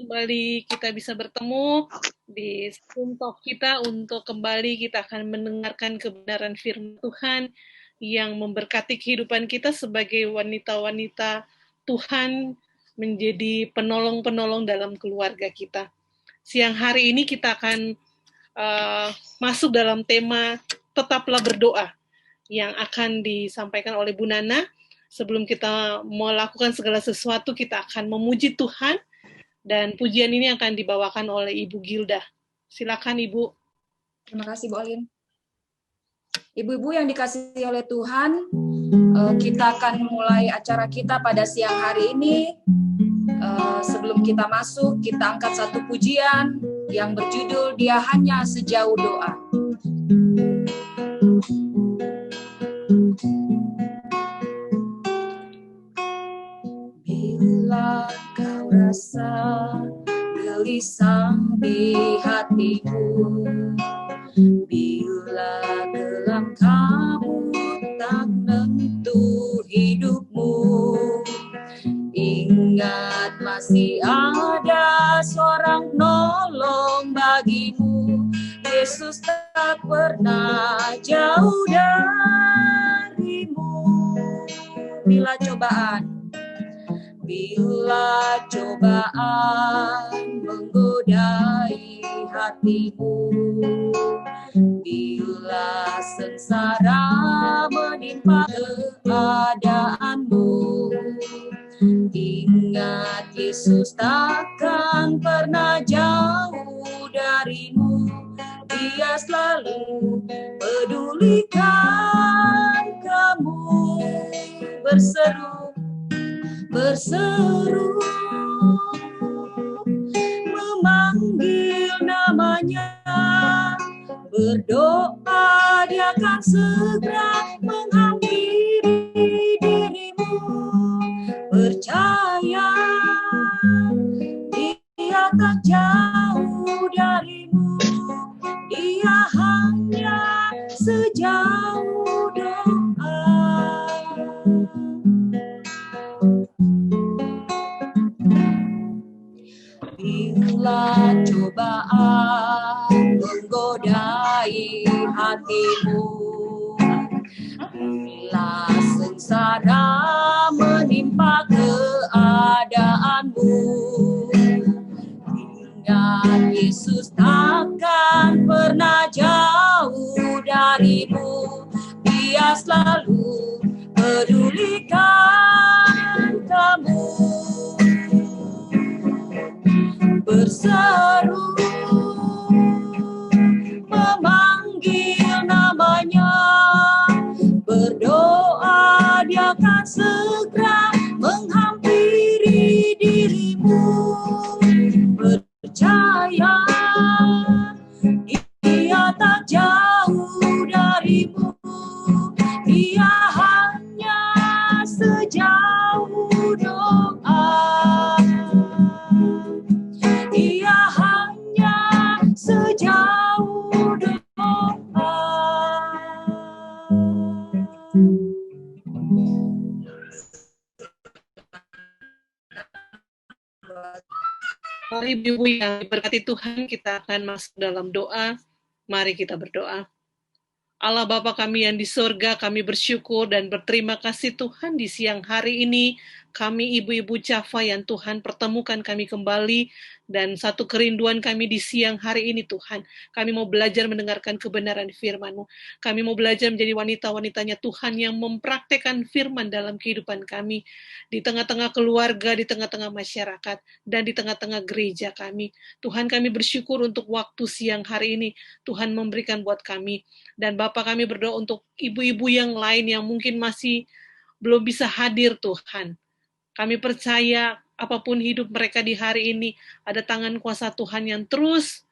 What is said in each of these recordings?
kembali kita bisa bertemu di Zoom Talk kita untuk kembali kita akan mendengarkan kebenaran firman Tuhan yang memberkati kehidupan kita sebagai wanita-wanita Tuhan, menjadi penolong-penolong dalam keluarga kita. Siang hari ini kita akan masuk dalam tema Tetaplah Berdoa yang akan disampaikan oleh Bu Nana. Sebelum kita melakukan segala sesuatu, kita akan memuji Tuhan, dan pujian ini akan dibawakan oleh Ibu Gilda. Silakan Ibu. Terima kasih Bu Alin. Ibu-ibu yang dikasihi oleh Tuhan, kita akan mulai acara kita pada siang hari ini. Sebelum kita masuk, kita angkat satu pujian yang berjudul Dia Hanya Sejauh Doa. Bila kau rasa gelisah di hatimu, bila gelap kabut tak menentu hidupmu, ingat masih ada seorang nolong bagimu. Yesus tak pernah jauh darimu. Bila cobaan menggodai hatimu, bila sengsara menimpa keadaanmu, ingat Yesus takkan pernah jauh darimu. Dia selalu pedulikan kamu. Berseru memanggil namanya, berdoa Dia akan segera menghampiri dirimu. Percaya Dia tak jauh darimu, Dia hanya sejauh doa. Bila cobaan menggodai hatimu, bila sengsara menimpa keadaanmu, ingat Yesus takkan pernah jauh darimu. Dia selalu pedulikan kamu. Berseru memanggil namanya, berdoa Dia akan segera menghampiri dirimu. Percaya Dia tak jauh darimu, Dia hanya sejauh doa. Dia hanya sejauh doa. Mari Ibu yang diberkati Tuhan, kita akan masuk dalam doa. Mari kita berdoa. Allah Bapa kami yang di surga, kami bersyukur dan berterima kasih Tuhan di siang hari ini. Kami ibu-ibu Cafa yang Tuhan pertemukan kami kembali, dan satu kerinduan kami di siang hari ini Tuhan. Kami mau belajar mendengarkan kebenaran firman-Mu. Kami mau belajar menjadi wanita-wanitanya Tuhan yang mempraktekkan firman dalam kehidupan kami. Di tengah-tengah keluarga, di tengah-tengah masyarakat, dan di tengah-tengah gereja kami. Tuhan kami bersyukur untuk waktu siang hari ini. Tuhan memberikan buat kami. Dan Bapak kami berdoa untuk ibu-ibu yang lain yang mungkin masih belum bisa hadir Tuhan. Kami percaya apapun hidup mereka di hari ini, ada tangan kuasa Tuhan yang terus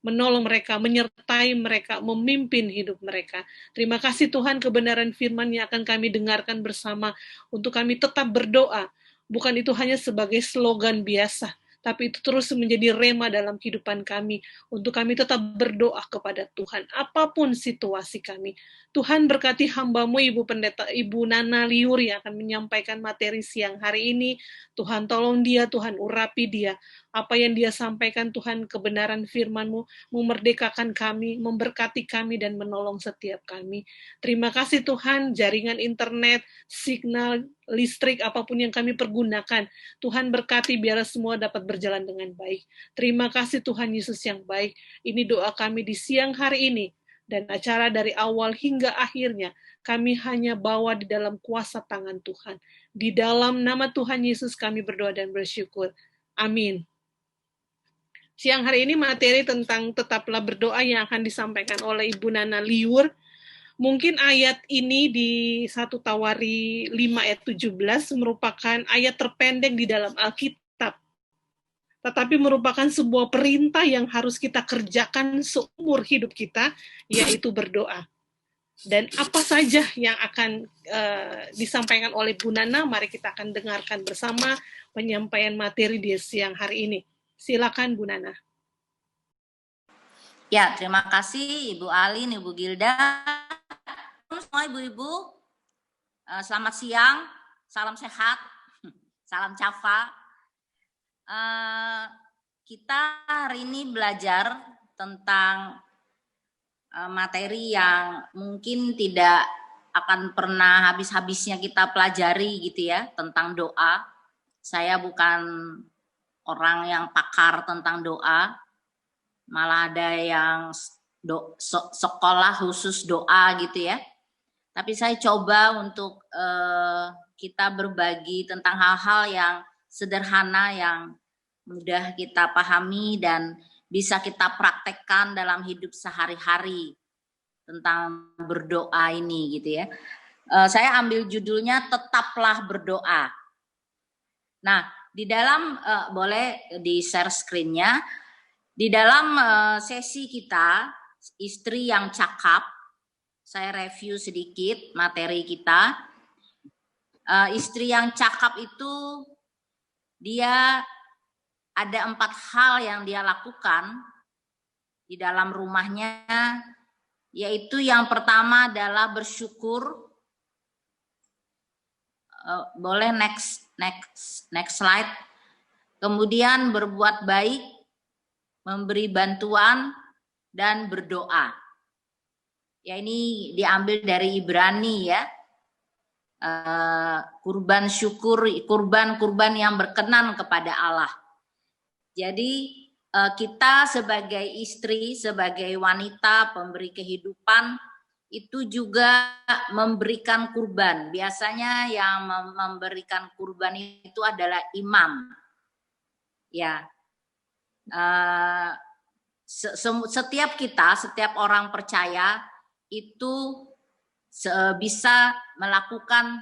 menolong mereka, menyertai mereka, memimpin hidup mereka. Terima kasih Tuhan, kebenaran firman yang akan kami dengarkan bersama untuk kami tetap berdoa. Bukan itu hanya sebagai slogan biasa, tapi itu terus menjadi rema dalam kehidupan kami, untuk kami tetap berdoa kepada Tuhan, apapun situasi kami. Tuhan berkati hamba-Mu, Ibu Pendeta, Ibu Nana Liur yang akan menyampaikan materi siang hari ini. Tuhan tolong dia, Tuhan urapi dia. Apa yang dia sampaikan Tuhan, kebenaran firman-Mu, memerdekakan kami, memberkati kami, dan menolong setiap kami. Terima kasih Tuhan, jaringan internet, signal, listrik, apapun yang kami pergunakan. Tuhan berkati biar semua dapat berjalan dengan baik. Terima kasih Tuhan Yesus yang baik. Ini doa kami di siang hari ini. Dan acara dari awal hingga akhirnya, kami hanya bawa di dalam kuasa tangan Tuhan. Di dalam nama Tuhan Yesus kami berdoa dan bersyukur. Amin. Siang hari ini materi tentang tetaplah berdoa yang akan disampaikan oleh Ibu Nana Liur. Mungkin ayat ini di 1 Tawari 5 ayat 17 merupakan ayat terpendek di dalam Alkitab. Tetapi merupakan sebuah perintah yang harus kita kerjakan seumur hidup kita, yaitu berdoa. Dan apa saja yang akan disampaikan oleh Bu Nana, mari kita akan dengarkan bersama penyampaian materi di siang hari ini. Silakan Bu Nana. Ya, terima kasih Ibu Alin, Ibu Gilda. Semua ibu-ibu, selamat siang, salam sehat, salam cafa. Kita hari ini belajar tentang materi yang mungkin tidak akan pernah habis-habisnya kita pelajari gitu ya, tentang doa. Saya bukan orang yang pakar tentang doa, malah ada yang sekolah khusus doa gitu ya. Tapi saya coba untuk kita berbagi tentang hal-hal yang sederhana, yang mudah kita pahami dan bisa kita praktekkan dalam hidup sehari-hari tentang berdoa ini gitu ya. Saya ambil judulnya Tetaplah Berdoa. Nah, di dalam boleh di share screen-nya. Di dalam sesi kita istri yang cakap, saya review sedikit materi kita. Istri yang cakap itu dia ada 4 hal yang dia lakukan di dalam rumahnya, yaitu yang pertama adalah bersyukur. Boleh next slide. Kemudian berbuat baik, memberi bantuan, dan berdoa. Ya, ini diambil dari Ibrani ya. Kurban syukur, kurban yang berkenan kepada Allah. Jadi kita sebagai istri, sebagai wanita pemberi kehidupan, itu juga memberikan kurban. Biasanya yang memberikan kurban itu adalah imam. Ya. Setiap orang percaya itu bisa melakukan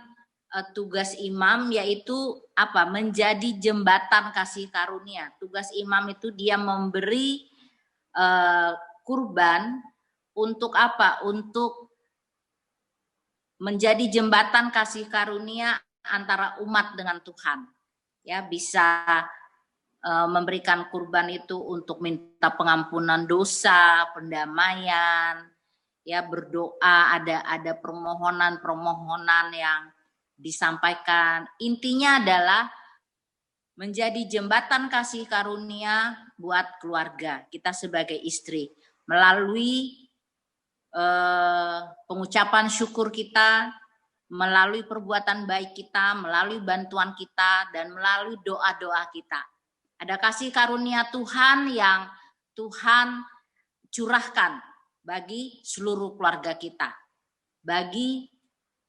tugas imam, yaitu apa? Menjadi jembatan kasih karunia. Tugas imam itu dia memberi kurban untuk apa? Untuk menjadi jembatan kasih karunia antara umat dengan Tuhan. Ya, bisa memberikan kurban itu untuk minta pengampunan dosa, pendamaian, ya, berdoa, ada permohonan yang disampaikan. Intinya adalah menjadi jembatan kasih karunia buat keluarga kita sebagai istri melalui pengucapan syukur kita, melalui perbuatan baik kita, melalui bantuan kita, dan melalui doa-doa kita. Ada kasih karunia Tuhan yang Tuhan curahkan bagi seluruh keluarga kita, bagi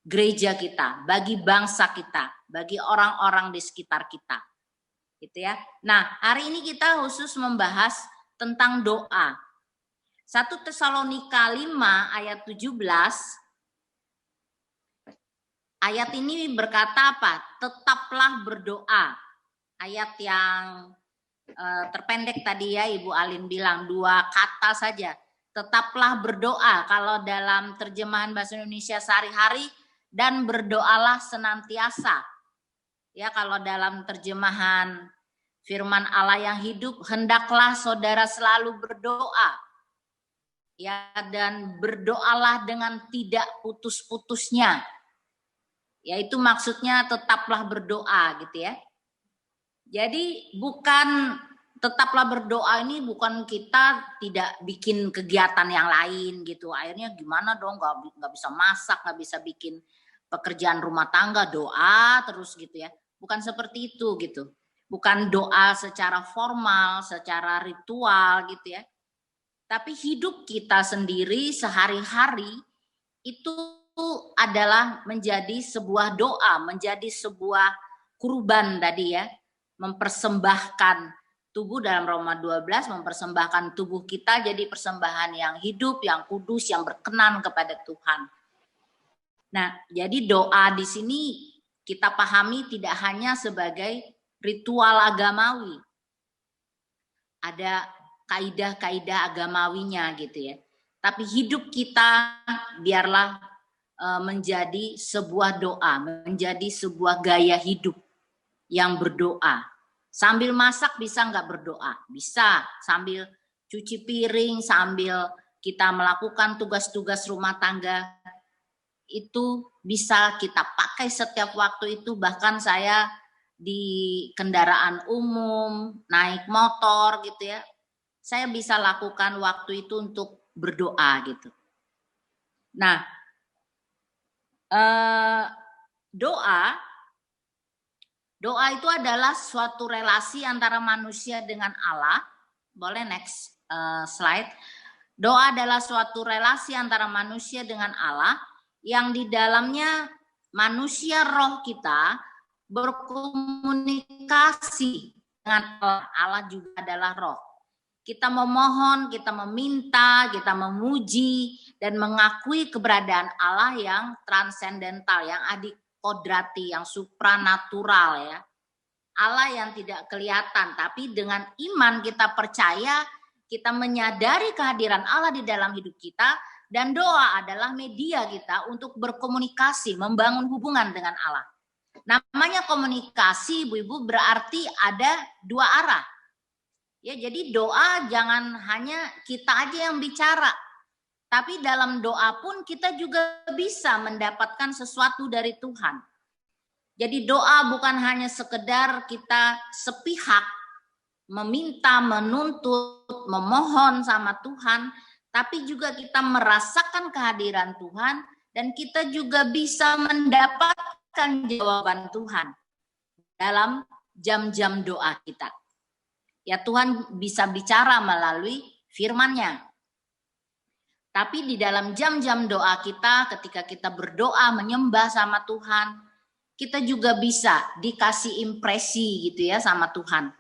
gereja kita, bagi bangsa kita, bagi orang-orang di sekitar kita. Gitu ya. Nah, hari ini kita khusus membahas tentang doa. 1 Tesalonika 5 ayat 17. Ayat ini berkata apa? Tetaplah berdoa. Ayat yang terpendek tadi ya, Ibu Alin bilang 2 kata saja. Tetaplah berdoa kalau dalam terjemahan bahasa Indonesia sehari-hari, dan berdoalah senantiasa. Ya, kalau dalam terjemahan firman Allah yang hidup, hendaklah saudara selalu berdoa. Ya, dan berdoalah dengan tidak putus-putusnya. Yaitu maksudnya tetaplah berdoa gitu ya. Jadi bukan tetaplah berdoa ini bukan kita tidak bikin kegiatan yang lain gitu. Akhirnya gimana dong, nggak bisa masak, nggak bisa bikin pekerjaan rumah tangga, doa terus gitu ya. Bukan seperti itu gitu. Bukan doa secara formal, secara ritual gitu ya. Tapi hidup kita sendiri sehari-hari itu adalah menjadi sebuah doa, menjadi sebuah kurban tadi ya. Mempersembahkan tubuh dalam Roma 12, mempersembahkan tubuh kita jadi persembahan yang hidup, yang kudus, yang berkenan kepada Tuhan. Nah, jadi doa di sini kita pahami tidak hanya sebagai ritual agamawi. Ada kaidah-kaidah agamawinya gitu ya. Tapi hidup kita biarlah menjadi sebuah doa, menjadi sebuah gaya hidup yang berdoa. Sambil masak bisa nggak berdoa? Bisa. Sambil cuci piring, sambil kita melakukan tugas-tugas rumah tangga, itu bisa kita pakai setiap waktu itu. Bahkan saya di kendaraan umum, naik motor gitu ya, saya bisa lakukan waktu itu untuk berdoa gitu. Nah, doa itu adalah suatu relasi antara manusia dengan Allah. Boleh next slide. Doa adalah suatu relasi antara manusia dengan Allah yang di dalamnya manusia roh kita berkomunikasi dengan Allah. Allah juga adalah roh. Kita memohon, kita meminta, kita memuji dan mengakui keberadaan Allah yang transendental, yang adikodrati, yang supranatural ya. Allah yang tidak kelihatan, tapi dengan iman kita percaya, kita menyadari kehadiran Allah di dalam hidup kita, dan doa adalah media kita untuk berkomunikasi, membangun hubungan dengan Allah. Namanya komunikasi, Ibu-ibu, berarti ada dua arah. Ya, jadi doa jangan hanya kita aja yang bicara, tapi dalam doa pun kita juga bisa mendapatkan sesuatu dari Tuhan. Jadi doa bukan hanya sekedar kita sepihak meminta, menuntut, memohon sama Tuhan, tapi juga kita merasakan kehadiran Tuhan dan kita juga bisa mendapatkan jawaban Tuhan dalam jam-jam doa kita. Ya, Tuhan bisa bicara melalui firman-Nya. Tapi di dalam jam-jam doa kita, ketika kita berdoa menyembah sama Tuhan, kita juga bisa dikasih impresi gitu ya sama Tuhan.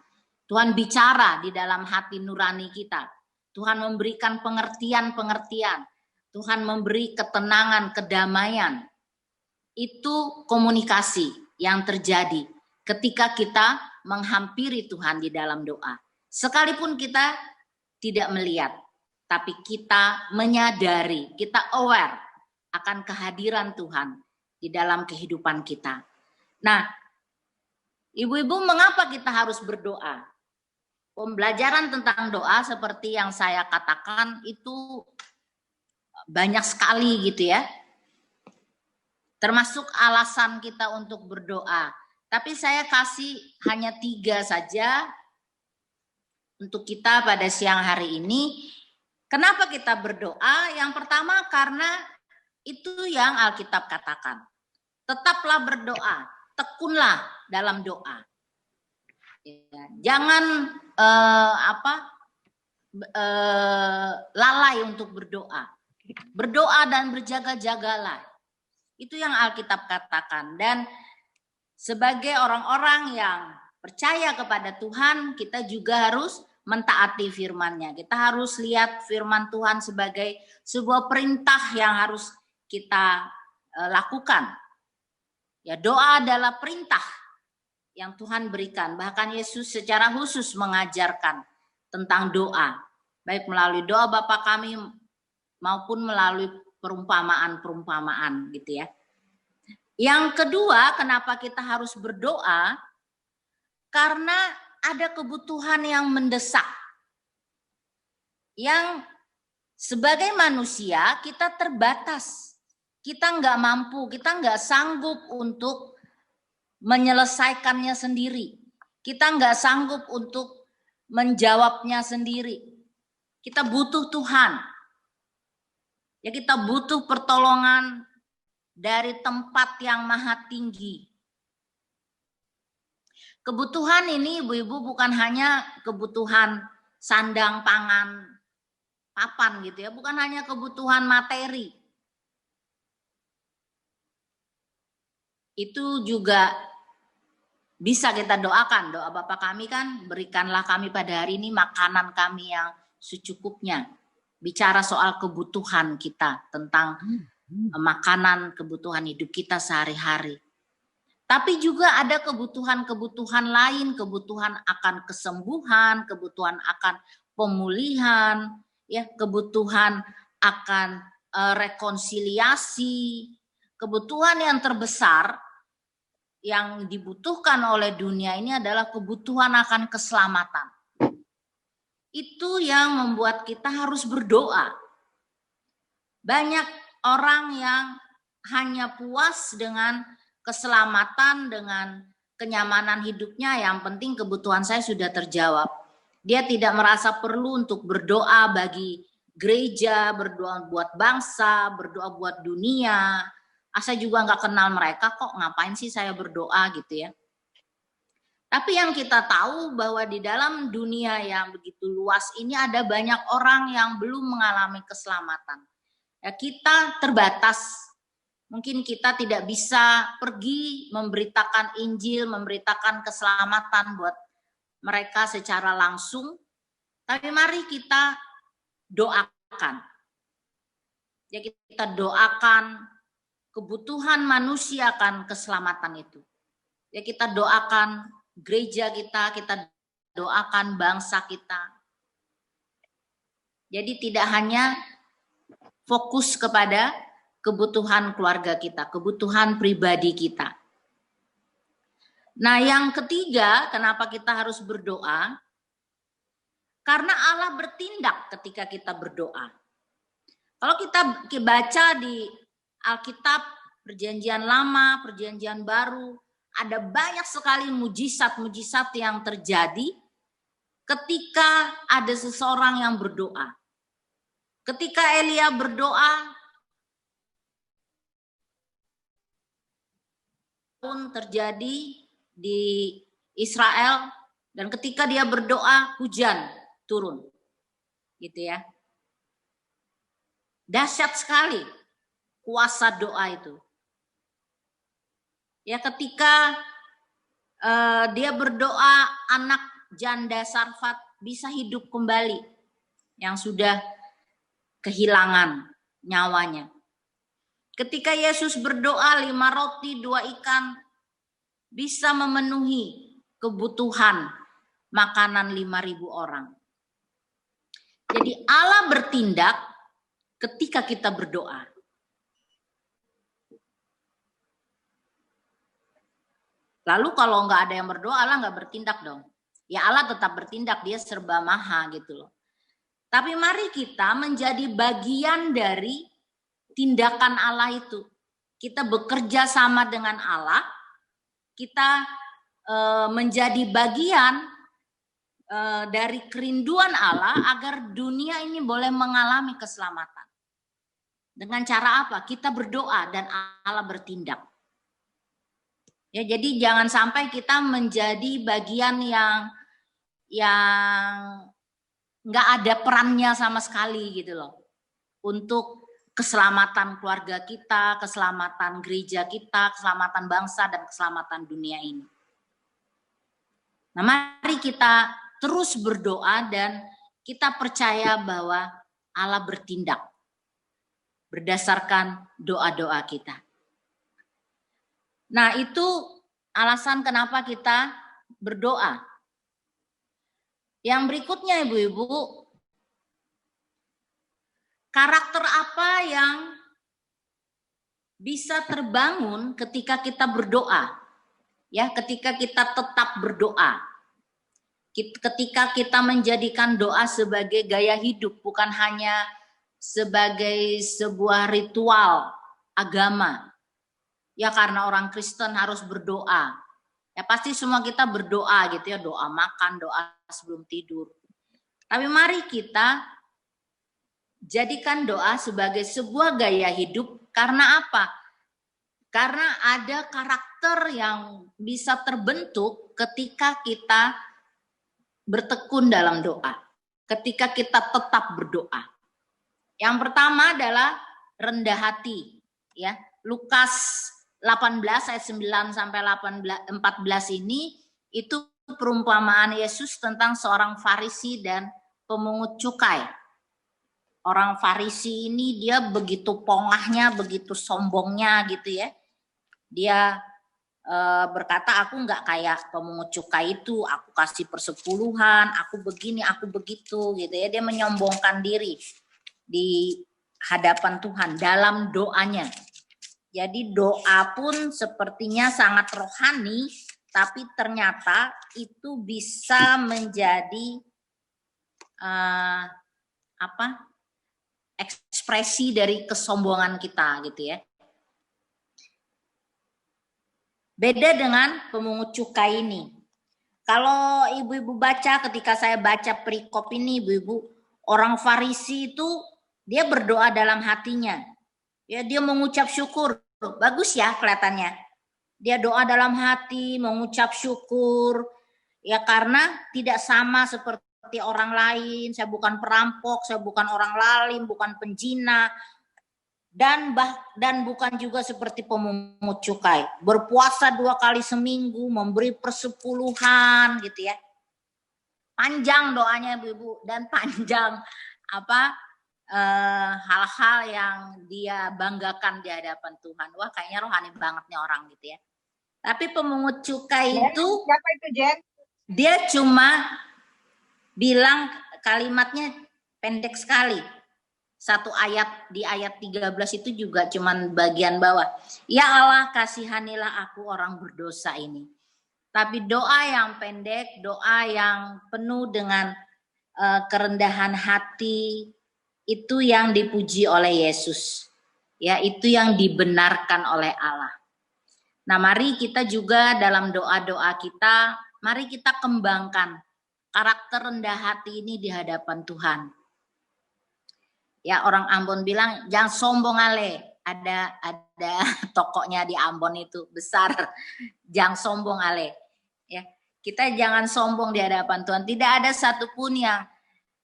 Tuhan bicara di dalam hati nurani kita. Tuhan memberikan pengertian-pengertian. Tuhan memberi ketenangan, kedamaian. Itu komunikasi yang terjadi ketika kita menghampiri Tuhan di dalam doa. Sekalipun kita tidak melihat, tapi kita menyadari, kita aware akan kehadiran Tuhan di dalam kehidupan kita. Nah, Ibu-ibu, mengapa kita harus berdoa? Pembelajaran tentang doa seperti yang saya katakan itu banyak sekali gitu ya. Termasuk alasan kita untuk berdoa. Tapi saya kasih hanya 3 saja untuk kita pada siang hari ini. Kenapa kita berdoa? Yang pertama karena itu yang Alkitab katakan. Tetaplah berdoa, tekunlah dalam doa. Ya, jangan lalai untuk berdoa. Berdoa dan berjaga-jagalah. Itu yang Alkitab katakan. Dan sebagai orang-orang yang percaya kepada Tuhan, kita juga harus mentaati firman-Nya. Kita harus lihat firman Tuhan sebagai sebuah perintah yang harus kita lakukan. Ya, doa adalah perintah yang Tuhan berikan. Bahkan Yesus secara khusus mengajarkan tentang doa. Baik melalui doa Bapa kami maupun melalui perumpamaan-perumpamaan gitu ya. Yang kedua, kenapa kita harus berdoa? Karena ada kebutuhan yang mendesak. Yang sebagai manusia kita terbatas. Kita nggak mampu, kita nggak sanggup untuk menyelesaikannya sendiri. Kita nggak sanggup untuk menjawabnya sendiri. Kita butuh Tuhan. Ya, kita butuh pertolongan dari tempat yang maha tinggi. Kebutuhan ini ibu-ibu bukan hanya kebutuhan sandang, pangan, papan gitu ya, bukan hanya kebutuhan materi. Itu juga bisa kita doakan. Doa Bapa kami kan, berikanlah kami pada hari ini makanan kami yang secukupnya. Bicara soal kebutuhan kita, tentang makanan, kebutuhan hidup kita sehari-hari. Tapi juga ada kebutuhan-kebutuhan lain, kebutuhan akan kesembuhan, kebutuhan akan pemulihan, ya, kebutuhan akan rekonsiliasi, kebutuhan yang terbesar yang dibutuhkan oleh dunia ini adalah kebutuhan akan keselamatan. Itu yang membuat kita harus berdoa. Banyak orang yang hanya puas dengan keselamatan, dengan kenyamanan hidupnya, yang penting kebutuhan saya sudah terjawab. Dia tidak merasa perlu untuk berdoa bagi gereja, berdoa buat bangsa, berdoa buat dunia. Saya juga nggak kenal mereka kok, ngapain sih saya berdoa gitu ya. Tapi yang kita tahu bahwa di dalam dunia yang begitu luas ini ada banyak orang yang belum mengalami keselamatan. Ya, kita terbatas. Mungkin kita tidak bisa pergi memberitakan Injil, memberitakan keselamatan buat mereka secara langsung. Tapi mari kita doakan. Ya, kita doakan kebutuhan manusia akan keselamatan itu. Ya, kita doakan gereja kita doakan bangsa kita. Jadi tidak hanya fokus kepada kebutuhan keluarga kita, kebutuhan pribadi kita. Nah, yang ketiga, kenapa kita harus berdoa? Karena Allah bertindak ketika kita berdoa. Kalau kita baca di Alkitab, Perjanjian Lama, Perjanjian Baru, ada banyak sekali mujizat-mujizat yang terjadi ketika ada seseorang yang berdoa. Ketika Elia berdoa, pun terjadi di Israel, dan ketika dia berdoa, hujan turun. Gitu ya. Dahsyat sekali kuasa doa itu. Ya, ketika dia berdoa, anak janda Sarfat bisa hidup kembali yang sudah kehilangan nyawanya. Ketika Yesus berdoa, 5 roti 2 ikan bisa memenuhi kebutuhan makanan 5.000 orang. Jadi Allah bertindak ketika kita berdoa. Lalu kalau nggak ada yang berdoa, Allah nggak bertindak dong. Ya, Allah tetap bertindak, dia serba maha gitu loh. Tapi mari kita menjadi bagian dari tindakan Allah itu. Kita bekerja sama dengan Allah, kita menjadi bagian dari kerinduan Allah agar dunia ini boleh mengalami keselamatan. Dengan cara apa? Kita berdoa dan Allah bertindak. Ya, jadi jangan sampai kita menjadi bagian yang nggak ada perannya sama sekali gitu loh, untuk keselamatan keluarga kita, keselamatan gereja kita, keselamatan bangsa, dan keselamatan dunia ini. Nah, mari kita terus berdoa dan kita percaya bahwa Allah bertindak berdasarkan doa-doa kita. Nah, itu alasan kenapa kita berdoa. Yang berikutnya, ibu-ibu, karakter apa yang bisa terbangun ketika kita berdoa? Ya, ketika kita tetap berdoa. Ketika kita menjadikan doa sebagai gaya hidup, bukan hanya sebagai sebuah ritual agama. Ya, karena orang Kristen harus berdoa. Ya, pasti semua kita berdoa gitu ya, doa makan, doa sebelum tidur. Tapi mari kita jadikan doa sebagai sebuah gaya hidup. Karena apa? Karena ada karakter yang bisa terbentuk ketika kita bertekun dalam doa. Ketika kita tetap berdoa. Yang pertama adalah rendah hati. Ya, Lukas 18 ayat 9 sampai 14 ini itu perumpamaan Yesus tentang seorang Farisi dan pemungut cukai. Orang Farisi ini dia begitu pongahnya, begitu sombongnya gitu ya. Dia berkata, aku nggak kayak pemungut cukai itu, aku kasih persepuluhan, aku begini, aku begitu gitu ya. Dia menyombongkan diri di hadapan Tuhan dalam doanya. Jadi doa pun sepertinya sangat rohani, tapi ternyata itu bisa menjadi ekspresi dari kesombongan kita gitu ya. Beda dengan pemungut cukai ini. Kalau ibu-ibu baca, ketika saya baca perikop ini, ibu-ibu, orang Farisi itu dia berdoa dalam hatinya. Ya, dia mengucap syukur. Bagus ya kelihatannya. Dia doa dalam hati, mengucap syukur. Ya, karena tidak sama seperti orang lain. Saya bukan perampok, saya bukan orang lalim, bukan penjina. Dan bukan juga seperti pemungut cukai, berpuasa 2 kali seminggu, memberi persepuluhan gitu ya. Panjang doanya ibu-ibu dan panjang hal-hal yang dia banggakan di hadapan Tuhan. Wah, kayaknya rohani banget nih orang gitu ya. Tapi pemungut cukai itu, siapa itu Jen? Dia cuma bilang kalimatnya pendek sekali. Satu ayat di ayat 13 itu juga cuman bagian bawah. Ya Allah, kasihanilah aku orang berdosa ini. Tapi doa yang pendek, doa yang penuh dengan kerendahan hati, itu yang dipuji oleh Yesus. Ya, itu yang dibenarkan oleh Allah. Nah, mari kita juga dalam doa-doa kita, mari kita kembangkan karakter rendah hati ini di hadapan Tuhan. Ya, orang Ambon bilang jangan sombong ale. Ada tokonya di Ambon itu besar. Jangan sombong ale. Ya, kita jangan sombong di hadapan Tuhan. Tidak ada satupun yang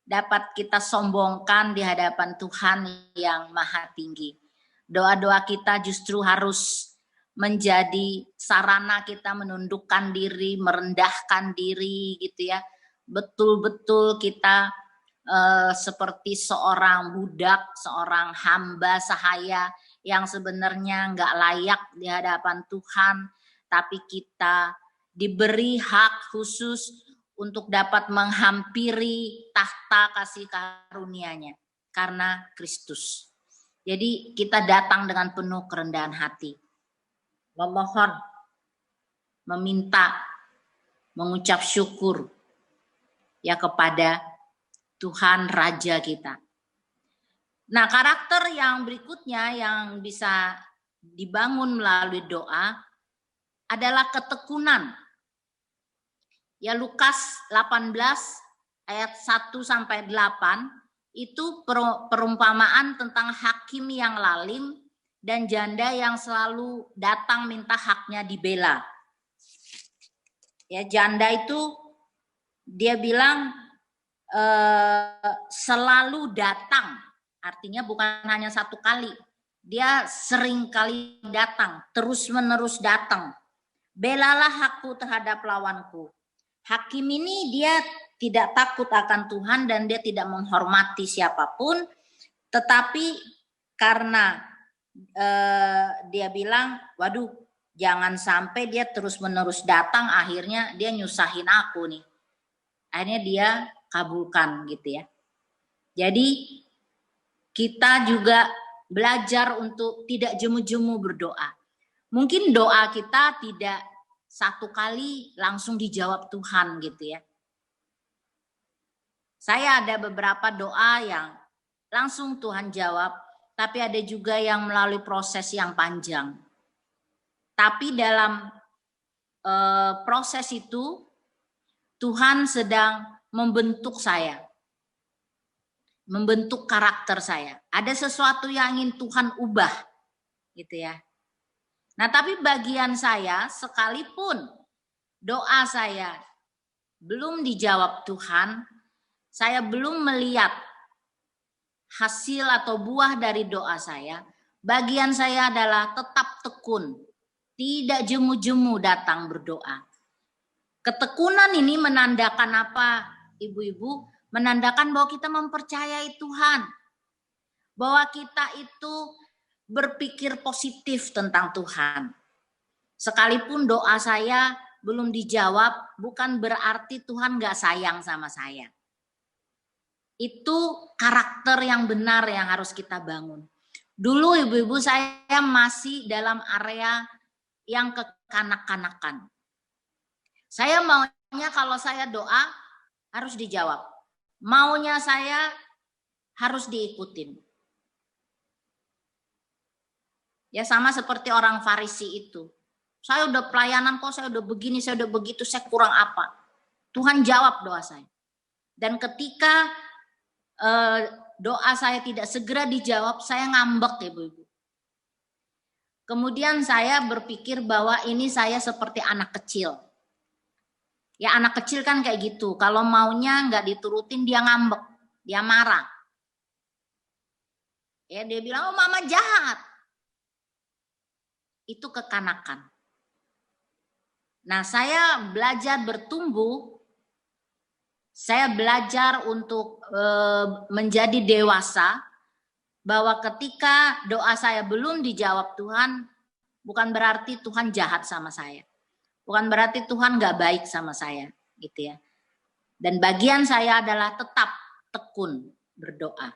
dapat kita sombongkan di hadapan Tuhan yang Maha Tinggi. Doa-doa kita justru harus menjadi sarana kita menundukkan diri, merendahkan diri gitu ya. Betul-betul kita seperti seorang budak, seorang hamba sahaya yang sebenarnya nggak layak di hadapan Tuhan, tapi kita diberi hak khusus untuk dapat menghampiri tahta kasih karunia-Nya karena Kristus. Jadi kita datang dengan penuh kerendahan hati, memohon, meminta, mengucap syukur ya kepada Tuhan Raja kita. Nah, karakter yang berikutnya yang bisa dibangun melalui doa adalah ketekunan. Ya, Lukas 18 ayat 1 sampai 8 itu perumpamaan tentang hakim yang lalim dan janda yang selalu datang minta haknya dibela. Ya, janda itu dia bilang selalu datang, artinya bukan hanya satu kali, dia sering kali datang, terus menerus datang. Belalah hakku terhadap lawanku. Hakim ini dia tidak takut akan Tuhan dan dia tidak menghormati siapapun, tetapi karena dia bilang, waduh, jangan sampai dia terus menerus datang, akhirnya dia nyusahin aku nih. Akhirnya dia kabulkan gitu ya. Jadi kita juga belajar untuk tidak jemu-jemu berdoa. Mungkin doa kita tidak satu kali langsung dijawab Tuhan gitu ya. Saya ada beberapa doa yang langsung Tuhan jawab, tapi ada juga yang melalui proses yang panjang. Tapi dalam proses itu Tuhan sedang membentuk saya, membentuk karakter saya. Ada sesuatu yang ingin Tuhan ubah, gitu ya. Nah, tapi bagian saya, sekalipun doa saya belum dijawab Tuhan, saya belum melihat hasil atau buah dari doa saya, bagian saya adalah tetap tekun, tidak jemu-jemu datang berdoa. Ketekunan ini menandakan apa, ibu-ibu? Menandakan bahwa kita mempercayai Tuhan, bahwa kita itu berpikir positif tentang Tuhan. Sekalipun doa saya belum dijawab, bukan berarti Tuhan gak sayang sama saya. Itu karakter yang benar yang harus kita bangun. Dulu ibu-ibu saya masih dalam area yang kekanak-kanakan. Saya maunya kalau saya doa harus dijawab. Maunya saya harus diikutin. Ya sama seperti orang Farisi itu. Saya udah pelayanan kok, saya udah begini, saya udah begitu, saya kurang apa? Tuhan jawab doa saya. Dan ketika doa saya tidak segera dijawab, saya ngambek ibu-ibu. Kemudian saya berpikir bahwa ini saya seperti anak kecil. Ya anak kecil kan kayak gitu, kalau maunya nggak diturutin dia ngambek, dia marah. Ya dia bilang, oh mama jahat. Itu kekanakan. Nah saya belajar bertumbuh, saya belajar untuk menjadi dewasa, bahwa ketika doa saya belum dijawab Tuhan, bukan berarti Tuhan jahat sama saya. Bukan berarti Tuhan gak baik sama saya, gitu ya. Dan bagian saya adalah tetap tekun berdoa.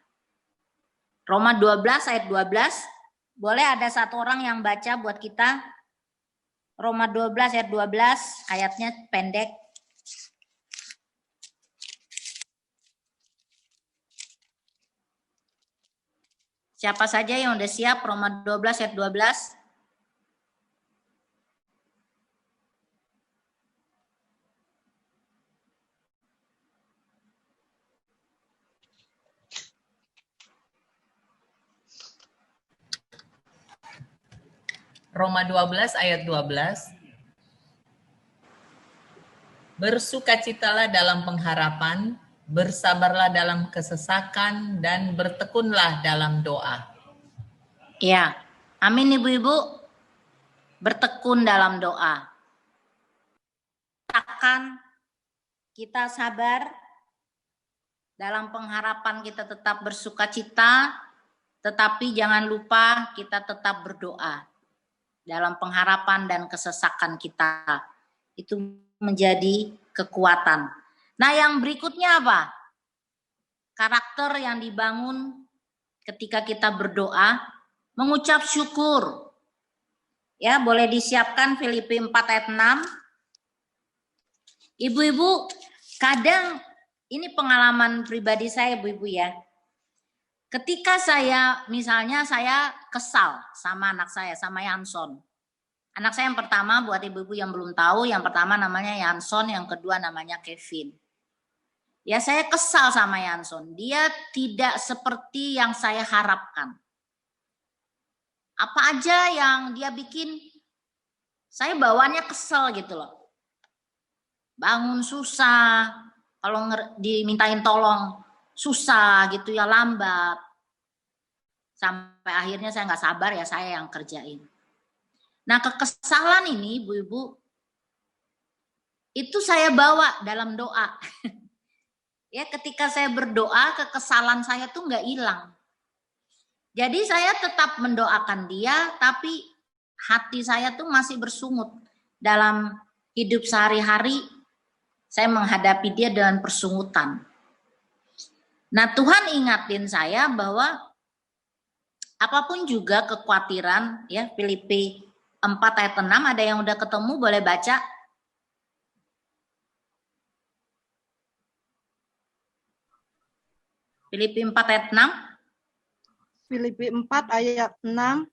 Roma 12 ayat 12, boleh ada satu orang yang baca buat kita? Roma 12 ayat 12, ayatnya pendek. Siapa saja yang udah siap? Roma 12 ayat 12. Roma 12 ayat 12. Bersukacitalah dalam pengharapan, bersabarlah dalam kesesakan, dan bertekunlah dalam doa. Ya, amin ibu-ibu. Bertekun dalam doa. Akan kita sabar, dalam pengharapan kita tetap bersukacita, tetapi jangan lupa kita tetap berdoa. Dalam pengharapan dan kesesakan kita. Itu menjadi kekuatan. Nah yang berikutnya apa? Karakter yang dibangun ketika kita berdoa, mengucap syukur. Ya, boleh disiapkan Filipi 4 ayat 6. Ibu-ibu, kadang ini pengalaman pribadi saya ibu-ibu ya. Ketika misalnya saya kesal sama anak saya, sama Yanson. Anak saya yang pertama, buat ibu-ibu yang belum tahu, yang pertama namanya Yanson, yang kedua namanya Kevin. Ya saya kesal sama Yanson, dia tidak seperti yang saya harapkan. Apa aja yang dia bikin, saya bawaannya kesel gitu loh. Bangun susah, kalau dimintain tolong susah gitu ya, lambat. Sampai akhirnya saya nggak sabar ya, saya yang kerjain. Nah kekesalan ini ibu-ibu, itu saya bawa dalam doa. Ya ketika saya berdoa, kekesalan saya tuh nggak hilang. Jadi saya tetap mendoakan dia, tapi hati saya tuh masih bersungut. Dalam hidup sehari-hari, saya menghadapi dia dengan persungutan. Nah Tuhan ingatin saya bahwa apapun juga kekhawatiran, ya Filipi 4 ayat 6, ada yang udah ketemu boleh baca. Filipi 4 ayat 6. Filipi 4 ayat 6.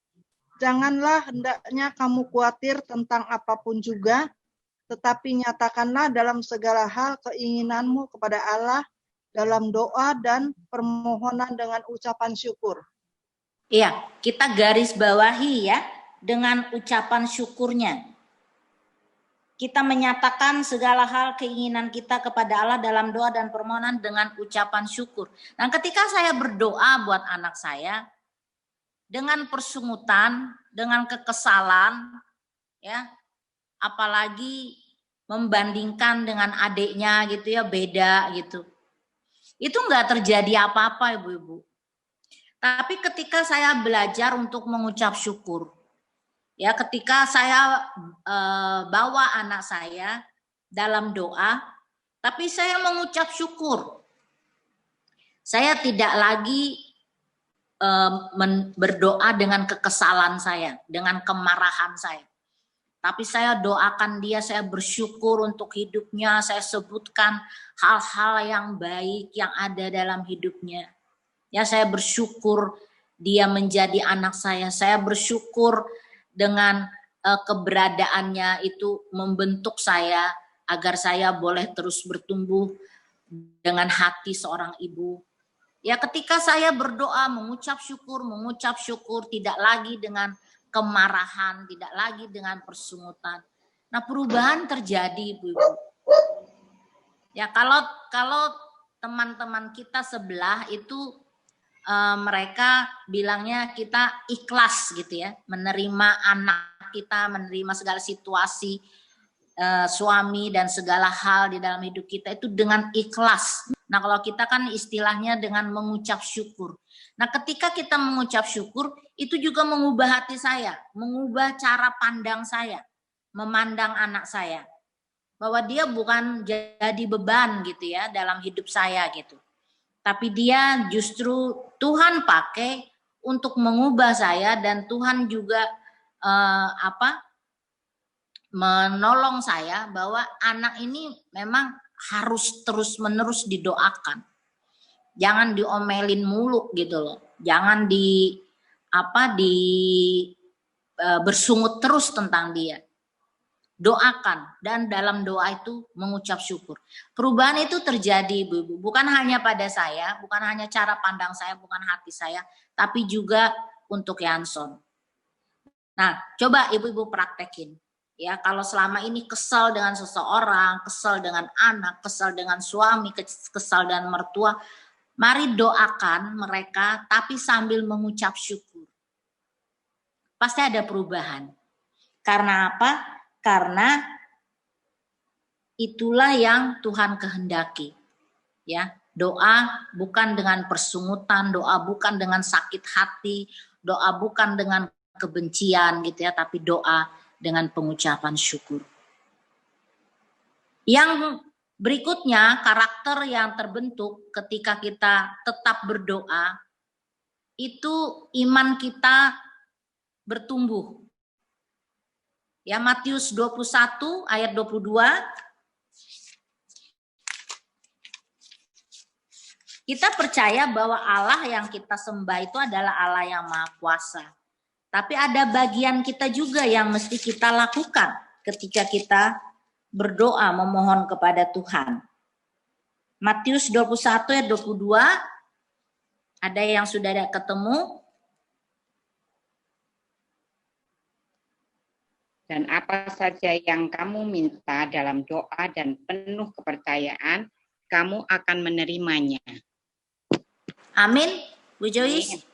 Janganlah hendaknya kamu khawatir tentang apapun juga, tetapi nyatakanlah dalam segala hal keinginanmu kepada Allah dalam doa dan permohonan dengan ucapan syukur. Iya, kita garis bawahi ya dengan ucapan syukurnya. Kita menyatakan segala hal keinginan kita kepada Allah dalam doa dan permohonan dengan ucapan syukur. Dan ketika saya berdoa buat anak saya dengan persungutan, dengan kekesalan, ya, apalagi membandingkan dengan adiknya gitu ya, beda gitu. Itu enggak terjadi apa-apa ibu-ibu. Tapi ketika saya belajar untuk mengucap syukur, ya ketika saya bawa anak saya dalam doa, tapi saya mengucap syukur. Saya tidak lagi berdoa dengan kekesalan saya, dengan kemarahan saya. Tapi saya doakan dia, saya bersyukur untuk hidupnya, saya sebutkan hal-hal yang baik yang ada dalam hidupnya. Ya, saya bersyukur dia menjadi anak saya bersyukur dengan keberadaannya itu membentuk saya agar saya boleh terus bertumbuh dengan hati seorang ibu. Ya, ketika saya berdoa mengucap syukur tidak lagi dengan kemarahan, tidak lagi dengan persungutan. Nah, perubahan terjadi, ibu-ibu. Ya, kalau teman-teman kita sebelah itu mereka bilangnya kita ikhlas gitu ya, menerima anak kita, menerima segala situasi suami dan segala hal di dalam hidup kita itu dengan ikhlas. Nah, kalau kita kan istilahnya dengan mengucap syukur. Nah, ketika kita mengucap syukur, itu juga mengubah hati saya, mengubah cara pandang saya, memandang anak saya. Bahwa dia bukan jadi beban gitu ya dalam hidup saya gitu. Tapi dia justru Tuhan pakai untuk mengubah saya dan Tuhan juga menolong saya bahwa anak ini memang harus terus-menerus didoakan. Jangan diomelin mulu gitu loh. Jangan bersungut terus tentang dia. Doakan dan dalam doa itu mengucap syukur. Perubahan itu terjadi, ibu-ibu. Bukan hanya pada saya, bukan hanya cara pandang saya, bukan hati saya, tapi juga untuk Yanson. Nah, coba ibu-ibu praktekin. Ya, kalau selama ini kesal dengan seseorang, kesal dengan anak, kesal dengan suami, kesal dengan mertua, mari doakan mereka tapi sambil mengucap syukur. Pasti ada perubahan. Karena apa? Karena itulah yang Tuhan kehendaki. Ya, doa bukan dengan persungutan, doa bukan dengan sakit hati, doa bukan dengan kebencian gitu ya, tapi doa dengan pengucapan syukur. Yang berikutnya, karakter yang terbentuk ketika kita tetap berdoa, itu iman kita bertumbuh. Ya, Matius 21 ayat 22. Kita percaya bahwa Allah yang kita sembah itu adalah Allah yang Maha Kuasa. Tapi ada bagian kita juga yang mesti kita lakukan ketika kita berdoa memohon kepada Tuhan. Matius 21 ayat 22. Ada yang sudah ketemu? Dan apa saja yang kamu minta dalam doa dan penuh kepercayaan, kamu akan menerimanya. Amin, Bu Joyce.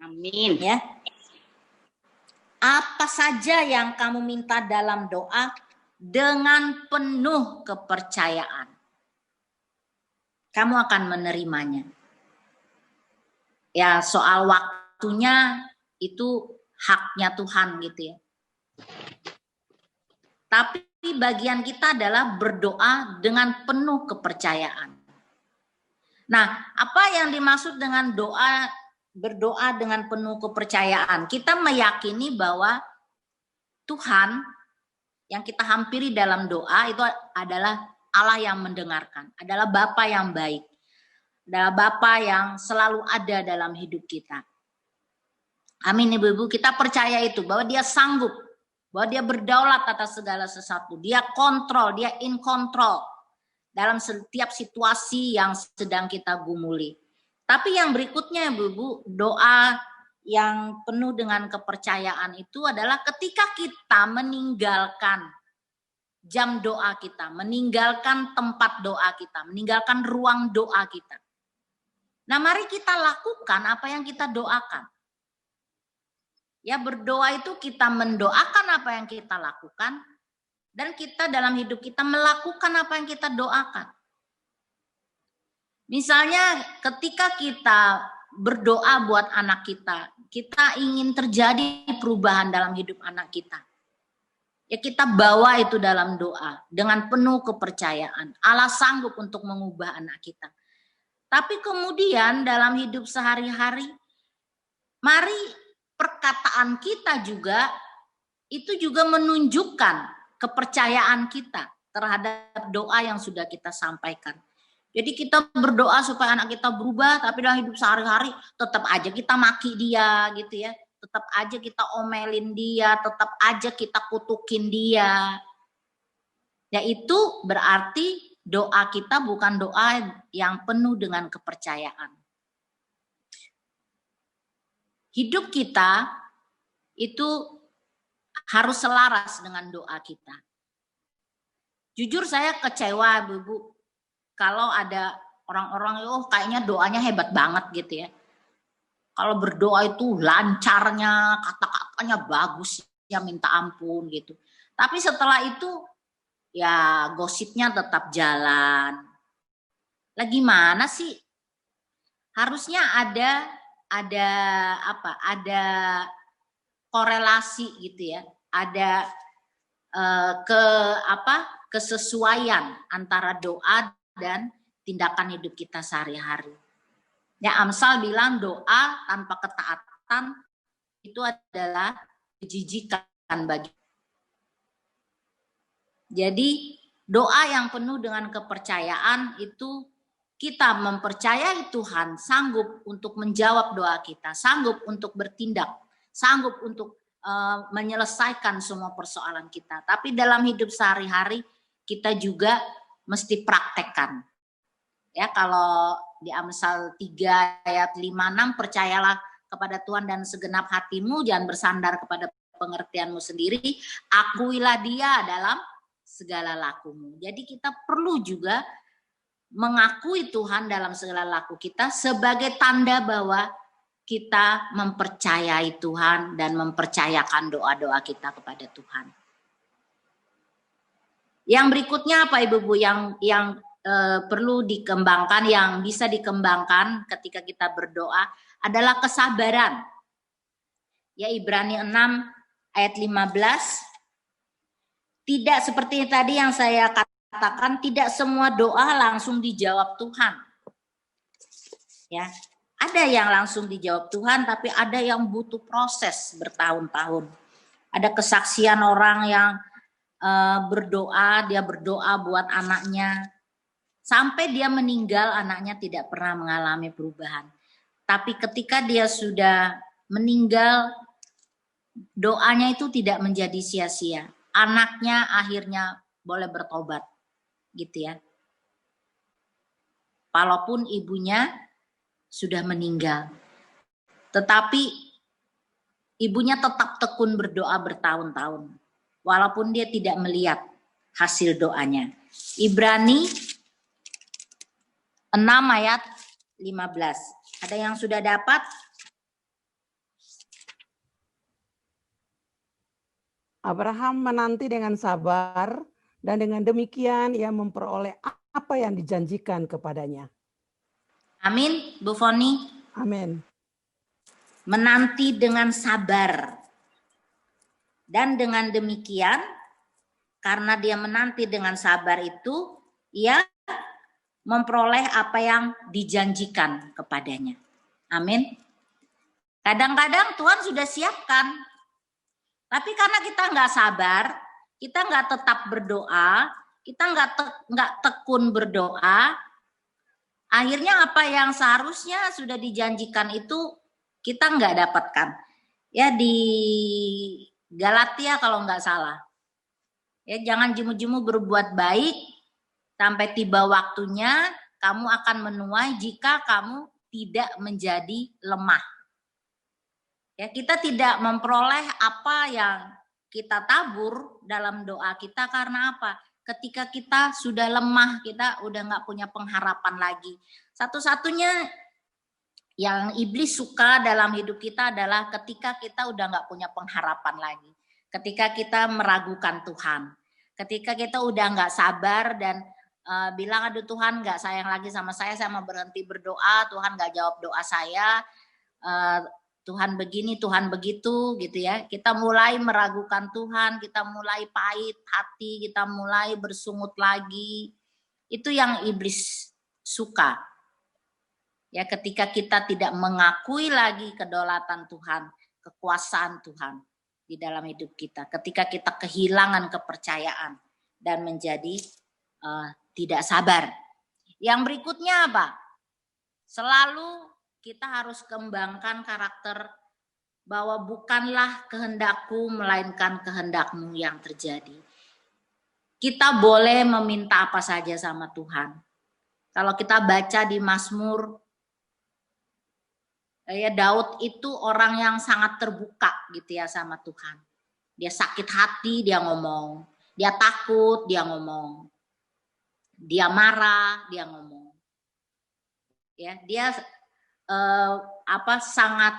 Amin. Ya. Apa saja yang kamu minta dalam doa dengan penuh kepercayaan, kamu akan menerimanya. Ya, soal waktunya itu haknya Tuhan gitu ya. Tapi bagian kita adalah berdoa dengan penuh kepercayaan. Nah, apa yang dimaksud dengan berdoa dengan penuh kepercayaan? Kita meyakini bahwa Tuhan yang kita hampiri dalam doa itu adalah Allah yang mendengarkan, adalah Bapa yang baik, adalah Bapa yang selalu ada dalam hidup kita. Amin, ibu-ibu, kita percaya itu bahwa Dia sanggup, bahwa dia berdaulat atas segala sesuatu, dia kontrol, dia in control dalam setiap situasi yang sedang kita gumuli. Tapi yang berikutnya Ibu, doa yang penuh dengan kepercayaan itu adalah ketika kita meninggalkan jam doa kita, meninggalkan tempat doa kita, meninggalkan ruang doa kita. Nah, mari kita lakukan apa yang kita doakan. Ya, berdoa itu kita mendoakan apa yang kita lakukan, dan kita dalam hidup kita melakukan apa yang kita doakan. Misalnya ketika kita berdoa buat anak kita, kita ingin terjadi perubahan dalam hidup anak kita. Ya, kita bawa itu dalam doa dengan penuh kepercayaan. Allah sanggup untuk mengubah anak kita. Tapi kemudian dalam hidup sehari-hari, mari perkataan kita juga itu juga menunjukkan kepercayaan kita terhadap doa yang sudah kita sampaikan. Jadi kita berdoa supaya anak kita berubah, tapi dalam hidup sehari-hari tetap aja kita maki dia gitu ya. Tetap aja kita omelin dia, tetap aja kita kutukin dia. Ya, itu berarti doa kita bukan doa yang penuh dengan kepercayaan. Hidup kita itu harus selaras dengan doa kita. Jujur saya kecewa Ibu, kalau ada orang-orang kayaknya doanya hebat banget gitu ya. Kalau berdoa itu lancarnya, kata-katanya bagus, ya minta ampun gitu. Tapi setelah itu ya gosipnya tetap jalan. Lah gimana sih? Harusnya ada korelasi gitu ya. Ada kesesuaian antara doa dan tindakan hidup kita sehari-hari. Ya, Amsal bilang doa tanpa ketaatan itu adalah kejijikan bagi. Jadi doa yang penuh dengan kepercayaan itu kita mempercayai Tuhan sanggup untuk menjawab doa kita, sanggup untuk bertindak, sanggup untuk menyelesaikan semua persoalan kita. Tapi dalam hidup sehari-hari kita juga mesti praktekkan. Ya, kalau di Amsal 3 ayat 5-6, percayalah kepada Tuhan dan segenap hatimu, jangan bersandar kepada pengertianmu sendiri, akuilah dia dalam segala lakumu. Jadi kita perlu juga mengakui Tuhan dalam segala laku kita sebagai tanda bahwa kita mempercayai Tuhan dan mempercayakan doa-doa kita kepada Tuhan. Yang berikutnya apa Ibu-ibu yang perlu dikembangkan, yang bisa dikembangkan ketika kita berdoa adalah kesabaran. Ya, Ibrani 6 ayat 15. Tidak seperti tadi yang saya katakan, tidak semua doa langsung dijawab Tuhan. Ya, ada yang langsung dijawab Tuhan, tapi ada yang butuh proses bertahun-tahun. Ada kesaksian orang yang dia berdoa buat anaknya, sampai dia meninggal anaknya tidak pernah mengalami perubahan. Tapi ketika dia sudah meninggal, doanya itu tidak menjadi sia-sia. Anaknya akhirnya boleh bertobat, gitu ya. Walaupun ibunya sudah meninggal. Tetapi ibunya tetap tekun berdoa bertahun-tahun. Walaupun dia tidak melihat hasil doanya. Ibrani 6 ayat 15. Ada yang sudah dapat? Abraham menanti dengan sabar dan dengan demikian ia memperoleh apa yang dijanjikan kepadanya. Amin, Bu Foni. Amin. Menanti dengan sabar. Dan dengan demikian, karena dia menanti dengan sabar itu, ia memperoleh apa yang dijanjikan kepadanya. Amin. Kadang-kadang Tuhan sudah siapkan, tapi karena kita nggak sabar, kita nggak tetap berdoa, kita nggak tekun berdoa, akhirnya apa yang seharusnya sudah dijanjikan itu kita nggak dapatkan. Ya, di Galatia kalau nggak salah. Ya, jangan jemu-jemu berbuat baik sampai tiba waktunya kamu akan menuai jika kamu tidak menjadi lemah. Ya, kita tidak memperoleh apa yang kita tabur dalam doa kita karena apa? Ketika kita sudah lemah, kita udah nggak punya pengharapan lagi. Satu-satunya yang iblis suka dalam hidup kita adalah ketika kita udah nggak punya pengharapan lagi. Ketika kita meragukan Tuhan. Ketika kita udah nggak sabar dan bilang, aduh Tuhan nggak sayang lagi sama saya mau berhenti berdoa, Tuhan nggak jawab doa saya, Tuhan begini, Tuhan begitu gitu ya. Kita mulai meragukan Tuhan, kita mulai pahit hati, kita mulai bersungut lagi. Itu yang iblis suka. Ya, ketika kita tidak mengakui lagi kedaulatan Tuhan, kekuasaan Tuhan di dalam hidup kita. Ketika kita kehilangan kepercayaan dan menjadi tidak sabar. Yang berikutnya apa? Selalu kita harus kembangkan karakter bahwa bukanlah kehendakku melainkan kehendakmu yang terjadi. Kita boleh meminta apa saja sama Tuhan. Kalau kita baca di Mazmur, ya Daud itu orang yang sangat terbuka gitu ya sama Tuhan. Dia sakit hati, dia ngomong. Dia takut, dia ngomong. Dia marah, dia ngomong. Ya, dia sangat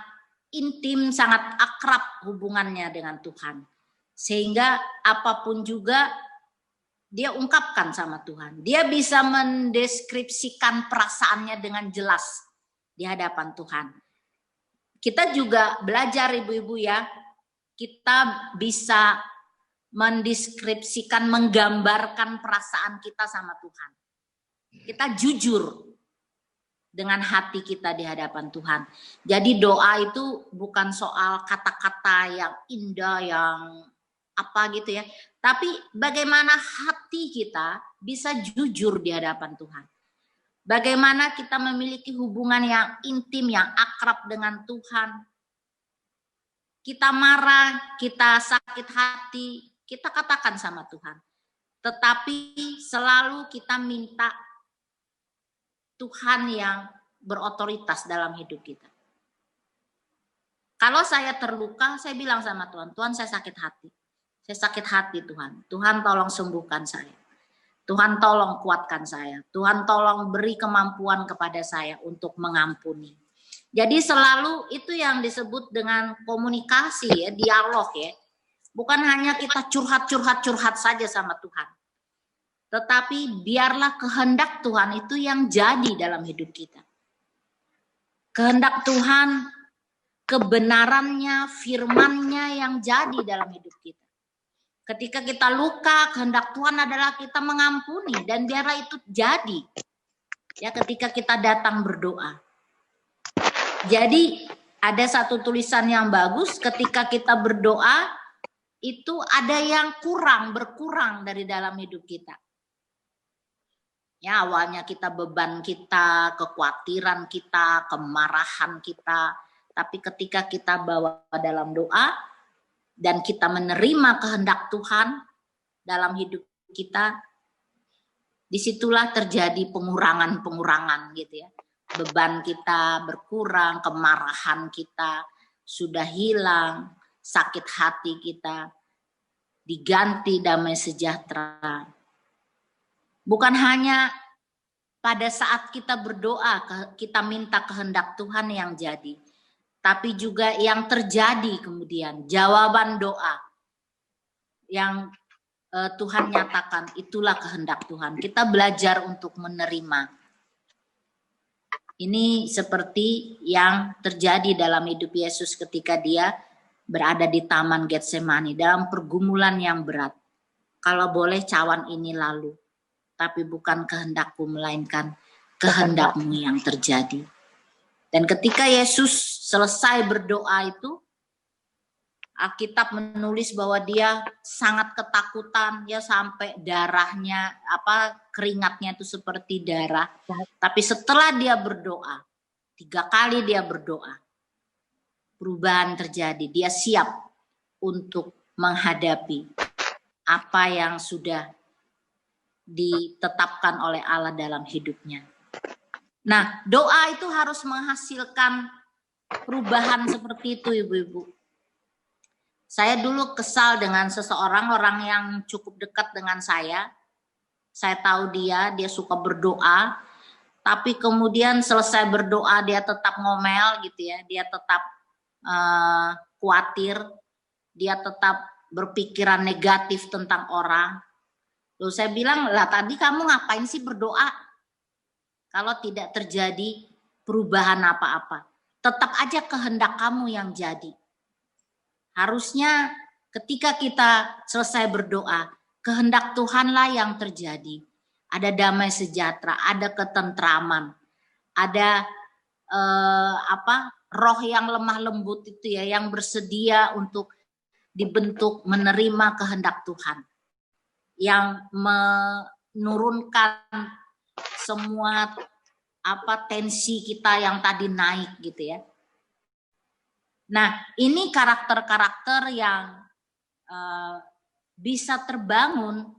intim, sangat akrab hubungannya dengan Tuhan. Sehingga apapun juga dia ungkapkan sama Tuhan. Dia bisa mendeskripsikan perasaannya dengan jelas di hadapan Tuhan. Kita juga belajar ibu-ibu ya, kita bisa mendeskripsikan, menggambarkan perasaan kita sama Tuhan. Kita jujur dengan hati kita di hadapan Tuhan. Jadi doa itu bukan soal kata-kata yang indah, yang apa gitu ya. Tapi bagaimana hati kita bisa jujur di hadapan Tuhan. Bagaimana kita memiliki hubungan yang intim, yang akrab dengan Tuhan. Kita marah, kita sakit hati, kita katakan sama Tuhan. Tetapi selalu kita minta Tuhan yang berotoritas dalam hidup kita. Kalau saya terluka, saya bilang sama Tuhan, Tuhan saya sakit hati. Saya sakit hati Tuhan. Tuhan tolong sembuhkan saya. Tuhan tolong kuatkan saya. Tuhan tolong beri kemampuan kepada saya untuk mengampuni. Jadi selalu itu yang disebut dengan komunikasi ya, dialog ya. Bukan hanya kita curhat saja sama Tuhan. Tetapi biarlah kehendak Tuhan itu yang jadi dalam hidup kita. Kehendak Tuhan, kebenarannya, firman-Nya yang jadi dalam hidup kita. Ketika kita luka, kehendak Tuhan adalah kita mengampuni dan biarlah itu jadi. Ya, ketika kita datang berdoa. Jadi ada satu tulisan yang bagus, ketika kita berdoa itu ada yang berkurang dari dalam hidup kita. Ya, awalnya kita beban kita, kekhawatiran kita, kemarahan kita. Tapi ketika kita bawa dalam doa dan kita menerima kehendak Tuhan dalam hidup kita, disitulah terjadi pengurangan gitu ya. Beban kita berkurang, kemarahan kita sudah hilang, sakit hati kita diganti damai sejahtera. Bukan hanya pada saat kita berdoa, kita minta kehendak Tuhan yang jadi. Tapi juga yang terjadi kemudian, jawaban doa yang Tuhan nyatakan, itulah kehendak Tuhan. Kita belajar untuk menerima. Ini seperti yang terjadi dalam hidup Yesus ketika dia berada di Taman Getsemani, dalam pergumulan yang berat. Kalau boleh cawan ini lalu. Tapi bukan kehendakku melainkan kehendakmu yang terjadi. Dan ketika Yesus selesai berdoa itu, Alkitab menulis bahwa dia sangat ketakutan, ya sampai darahnya, keringatnya itu seperti darah. Tapi setelah dia berdoa, 3 kali dia berdoa, perubahan terjadi. Dia siap untuk menghadapi apa yang sudah ditetapkan oleh Allah dalam hidupnya. Nah, doa itu harus menghasilkan perubahan seperti itu, ibu-ibu. Saya dulu kesal dengan seseorang, orang yang cukup dekat dengan saya. Saya tahu dia suka berdoa, tapi kemudian selesai berdoa dia tetap ngomel gitu ya, dia tetap khawatir, dia tetap berpikiran negatif tentang orang. Lalu saya bilang, lah tadi kamu ngapain sih berdoa? Kalau tidak terjadi perubahan apa-apa, tetap aja kehendak kamu yang jadi. Harusnya ketika kita selesai berdoa, kehendak Tuhanlah yang terjadi. Ada damai sejahtera, ada ketentraman, ada roh yang lemah lembut itu ya, yang bersedia untuk dibentuk menerima kehendak Tuhan, yang menurunkan semua tensi kita yang tadi naik gitu ya. Nah, ini karakter-karakter yang bisa terbangun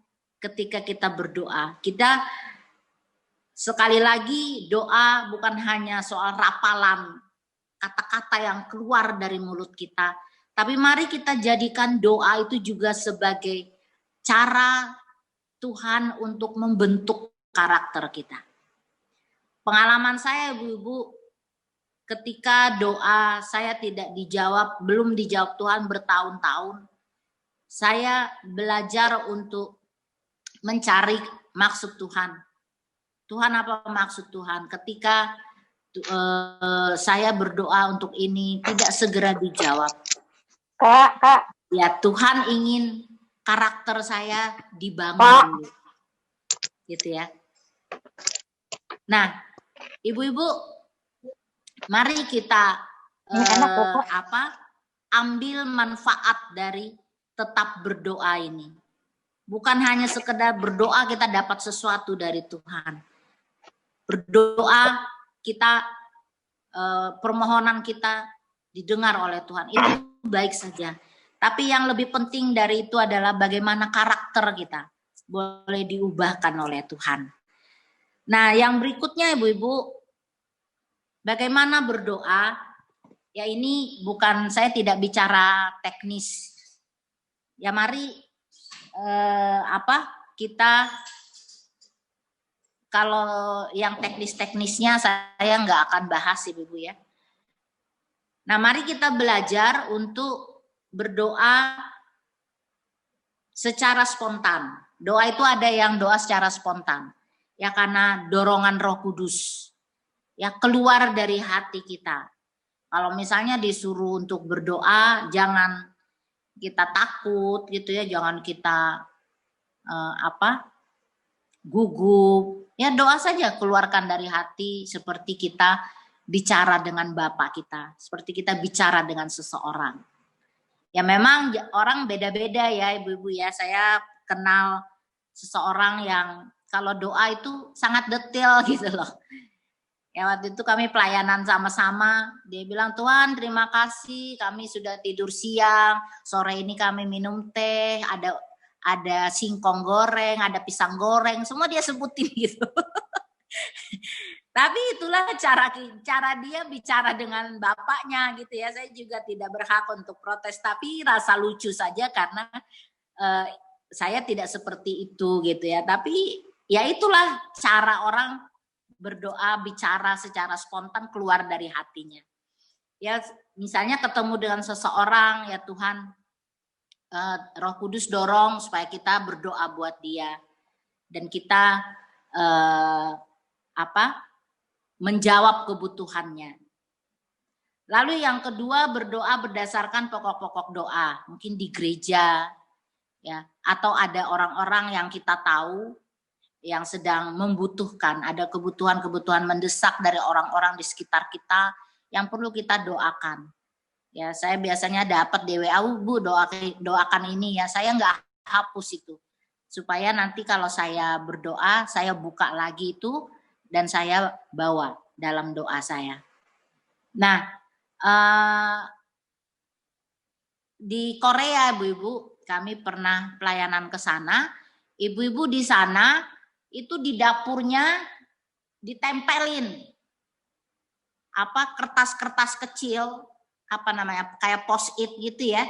ketika kita berdoa. Kita sekali lagi, doa bukan hanya soal rapalan kata-kata yang keluar dari mulut kita, tapi mari kita jadikan doa itu juga sebagai cara Tuhan untuk membentuk karakter kita. Pengalaman saya, ibu-ibu, ketika doa saya tidak dijawab, belum dijawab Tuhan bertahun-tahun, saya belajar untuk mencari maksud Tuhan. Tuhan, apa maksud Tuhan? Ketika saya berdoa untuk ini tidak segera dijawab. Kak. Ya, Tuhan ingin karakter saya dibangun dulu. Gitu ya. Nah, ibu-ibu, mari kita ambil manfaat dari tetap berdoa ini. Bukan hanya sekedar berdoa kita dapat sesuatu dari Tuhan. Berdoa kita, permohonan kita didengar oleh Tuhan. Itu baik saja. Tapi yang lebih penting dari itu adalah bagaimana karakter kita boleh diubahkan oleh Tuhan. Nah, yang berikutnya ibu-ibu, bagaimana berdoa? Ya, ini bukan, saya tidak bicara teknis. Ya, mari kita, kalau yang teknis-teknisnya saya nggak akan bahas ibu-ibu ya. Nah, mari kita belajar untuk berdoa secara spontan. Doa itu ada yang doa secara spontan. Ya, karena dorongan Roh Kudus. Ya, keluar dari hati kita. Kalau misalnya disuruh untuk berdoa, jangan kita takut gitu ya, jangan kita gugup. Ya, doa saja, keluarkan dari hati seperti kita bicara dengan Bapa kita, seperti kita bicara dengan seseorang. Ya, memang orang beda-beda ya ibu-ibu ya. Saya kenal seseorang yang kalau doa itu sangat detail gitu loh. Ya, waktu itu kami pelayanan sama-sama, dia bilang, Tuhan terima kasih kami sudah tidur siang, sore ini kami minum teh, ada singkong goreng, ada pisang goreng, semua dia sebutin gitu. Tapi itulah cara dia bicara dengan bapaknya gitu ya. Saya juga tidak berhak untuk protes, tapi rasa lucu saja karena saya tidak seperti itu gitu ya. Tapi ya itulah cara orang berdoa, bicara secara spontan keluar dari hatinya. Ya, misalnya ketemu dengan seseorang, ya Tuhan, Roh Kudus dorong supaya kita berdoa buat dia dan kita menjawab kebutuhannya. Lalu yang kedua, berdoa berdasarkan pokok-pokok doa, mungkin di gereja ya, atau ada orang-orang yang kita tahu yang sedang membutuhkan, ada kebutuhan-kebutuhan mendesak dari orang-orang di sekitar kita yang perlu kita doakan. Ya, saya biasanya dapat di WA, Bu, doakan ini ya. Saya nggak hapus itu. Supaya nanti kalau saya berdoa, saya buka lagi itu dan saya bawa dalam doa saya. Nah, di Korea, ibu-ibu, kami pernah pelayanan ke sana. Ibu-ibu di sana itu di dapurnya ditempelin kertas-kertas kecil, kayak post-it gitu ya,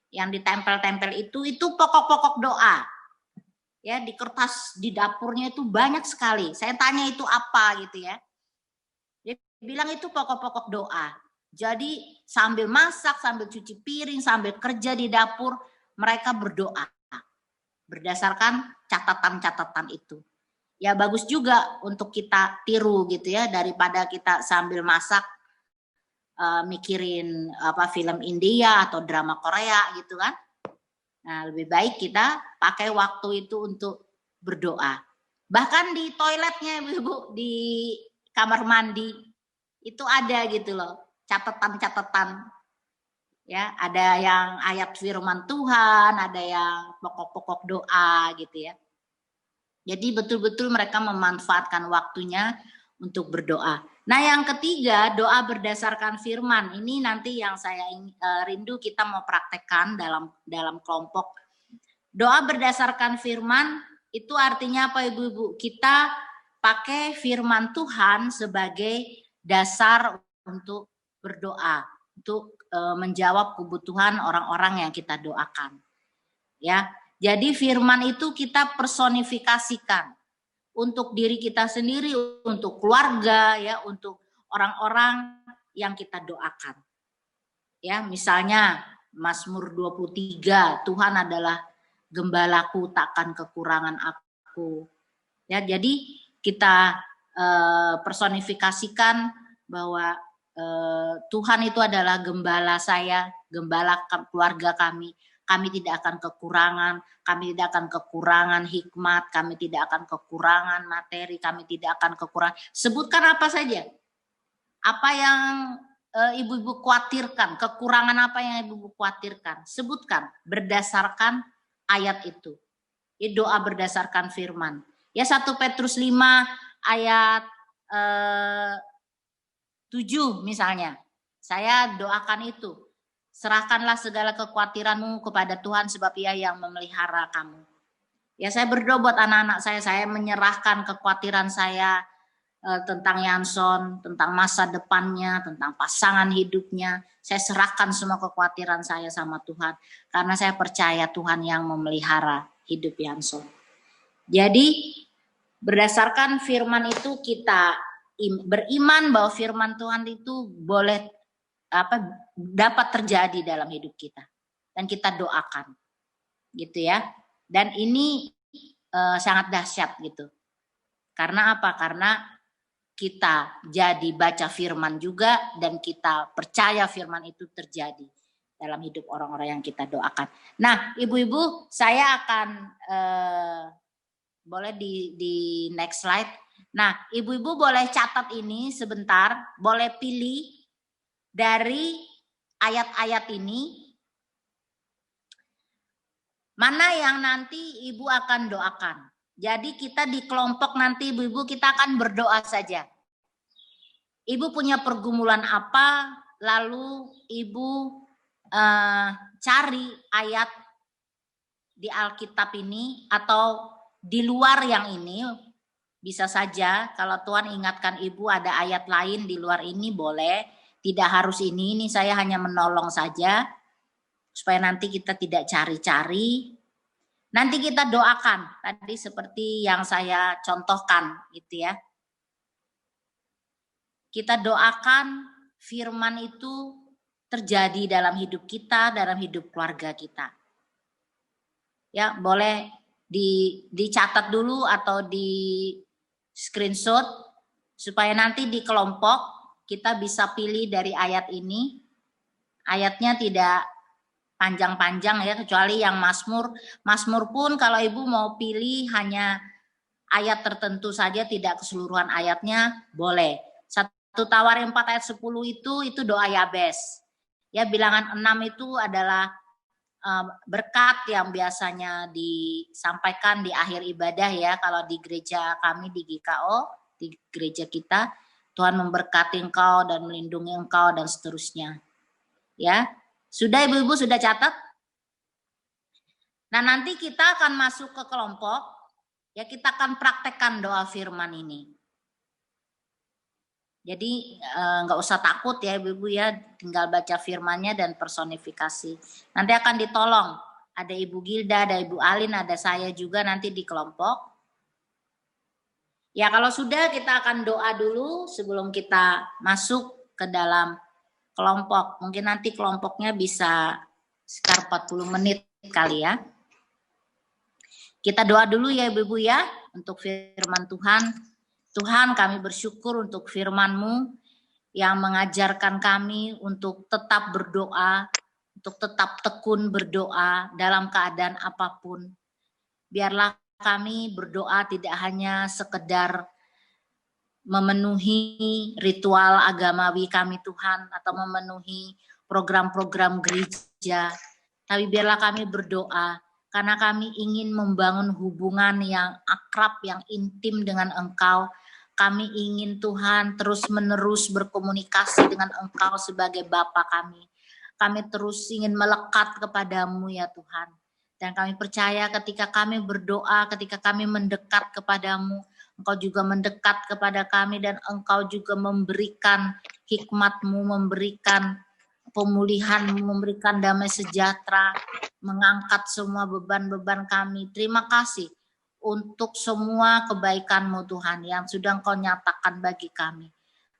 yang ditempel-tempel itu pokok-pokok doa. Ya, di kertas di dapurnya itu banyak sekali. Saya tanya itu apa gitu ya. Dia bilang itu pokok-pokok doa. Jadi sambil masak, sambil cuci piring, sambil kerja di dapur, mereka berdoa berdasarkan catatan-catatan itu. Ya bagus juga untuk kita tiru gitu ya, daripada kita sambil masak mikirin film India atau drama Korea gitu kan. Nah, lebih baik kita pakai waktu itu untuk berdoa. Bahkan di toiletnya Ibu, di kamar mandi itu ada gitu loh, catatan-catatan. Ya, ada yang ayat firman Tuhan, ada yang pokok-pokok doa gitu ya. Jadi betul-betul mereka memanfaatkan waktunya untuk berdoa. Nah, yang ketiga, doa berdasarkan firman. Ini nanti yang saya rindu kita mau praktekkan dalam kelompok. Doa berdasarkan firman itu artinya apa, Ibu-ibu? Kita pakai firman Tuhan sebagai dasar untuk berdoa, untuk menjawab kebutuhan orang-orang yang kita doakan. Ya. Jadi firman itu kita personifikasikan untuk diri kita sendiri, untuk keluarga, ya, untuk orang-orang yang kita doakan. Ya, misalnya Mazmur 23, Tuhan adalah gembalaku, takkan kekurangan aku. Ya, jadi kita personifikasikan bahwa Tuhan itu adalah gembala saya, gembala keluarga kami. Kami tidak akan kekurangan, kami tidak akan kekurangan hikmat, kami tidak akan kekurangan materi, kami tidak akan kekurangan. Sebutkan apa saja. Apa yang ibu-ibu khawatirkan, kekurangan apa yang ibu-ibu khawatirkan. Sebutkan berdasarkan ayat itu. Ini doa berdasarkan firman. Ya, 1 Petrus 5 ayat 7 misalnya. Saya doakan itu. Serahkanlah segala kekhawatiranmu kepada Tuhan sebab Ia yang memelihara kamu. Ya, saya berdoa buat anak-anak saya menyerahkan kekhawatiran saya tentang Yanson, tentang masa depannya, tentang pasangan hidupnya. Saya serahkan semua kekhawatiran saya sama Tuhan karena saya percaya Tuhan yang memelihara hidup Yanson. Jadi berdasarkan firman itu kita beriman bahwa firman Tuhan itu boleh dapat terjadi dalam hidup kita dan kita doakan gitu ya. Dan ini sangat dahsyat gitu. Karena apa? Karena kita jadi baca firman juga dan kita percaya firman itu terjadi dalam hidup orang-orang yang kita doakan. Nah, ibu-ibu, saya akan boleh di next slide. Nah, ibu-ibu boleh catat ini sebentar, boleh pilih dari ayat-ayat ini mana yang nanti ibu akan doakan. Jadi kita di kelompok nanti ibu-ibu kita akan berdoa saja. Ibu punya pergumulan apa, lalu ibu cari ayat di Alkitab ini atau di luar yang ini. Bisa saja kalau Tuhan ingatkan ibu ada ayat lain di luar ini boleh. Tidak harus ini saya hanya menolong saja supaya nanti kita tidak cari-cari. Nanti kita doakan tadi seperti yang saya contohkan gitu ya. Kita doakan firman itu terjadi dalam hidup kita, dalam hidup keluarga kita. Ya, boleh dicatat dulu atau di screenshot supaya nanti di kelompok kita bisa pilih dari ayat ini. Ayatnya tidak panjang-panjang ya, kecuali yang Mazmur. Mazmur pun kalau ibu mau pilih hanya ayat tertentu saja, tidak keseluruhan ayatnya, boleh. 1 Tawarin 4 ayat 10 itu doa Yabes. Ya, bilangan 6 itu adalah berkat yang biasanya disampaikan di akhir ibadah ya, kalau di gereja kami di GKO, di gereja kita. Tuhan memberkati engkau dan melindungi engkau dan seterusnya. Ya. Sudah ibu-ibu sudah catat? Nah, nanti kita akan masuk ke kelompok, ya kita akan praktekkan doa firman ini. Jadi nggak usah takut ya ibu-ibu ya, tinggal baca firmannya dan personifikasi. Nanti akan ditolong, ada Ibu Gilda, ada Ibu Alin, ada saya juga nanti di kelompok. Ya kalau sudah kita akan doa dulu sebelum kita masuk ke dalam kelompok. Mungkin nanti kelompoknya bisa sekitar 40 menit kali ya. Kita doa dulu ya ibu-ibu ya untuk firman Tuhan. Tuhan, kami bersyukur untuk firman-Mu yang mengajarkan kami untuk tetap berdoa, untuk tetap tekun berdoa dalam keadaan apapun. Biarlah kami berdoa tidak hanya sekedar memenuhi ritual agamawi kami Tuhan, atau memenuhi program-program gereja, tapi biarlah kami berdoa karena kami ingin membangun hubungan yang akrab, yang intim dengan Engkau. Kami ingin Tuhan terus-menerus berkomunikasi dengan Engkau sebagai Bapa kami. Kami terus ingin melekat kepadamu ya Tuhan. Dan kami percaya ketika kami berdoa, ketika kami mendekat kepadamu, Engkau juga mendekat kepada kami dan Engkau juga memberikan hikmat-Mu, memberikan pemulihan, memberikan damai sejahtera, mengangkat semua beban-beban kami. Terima kasih untuk semua kebaikan-Mu Tuhan yang sudah Engkau nyatakan bagi kami.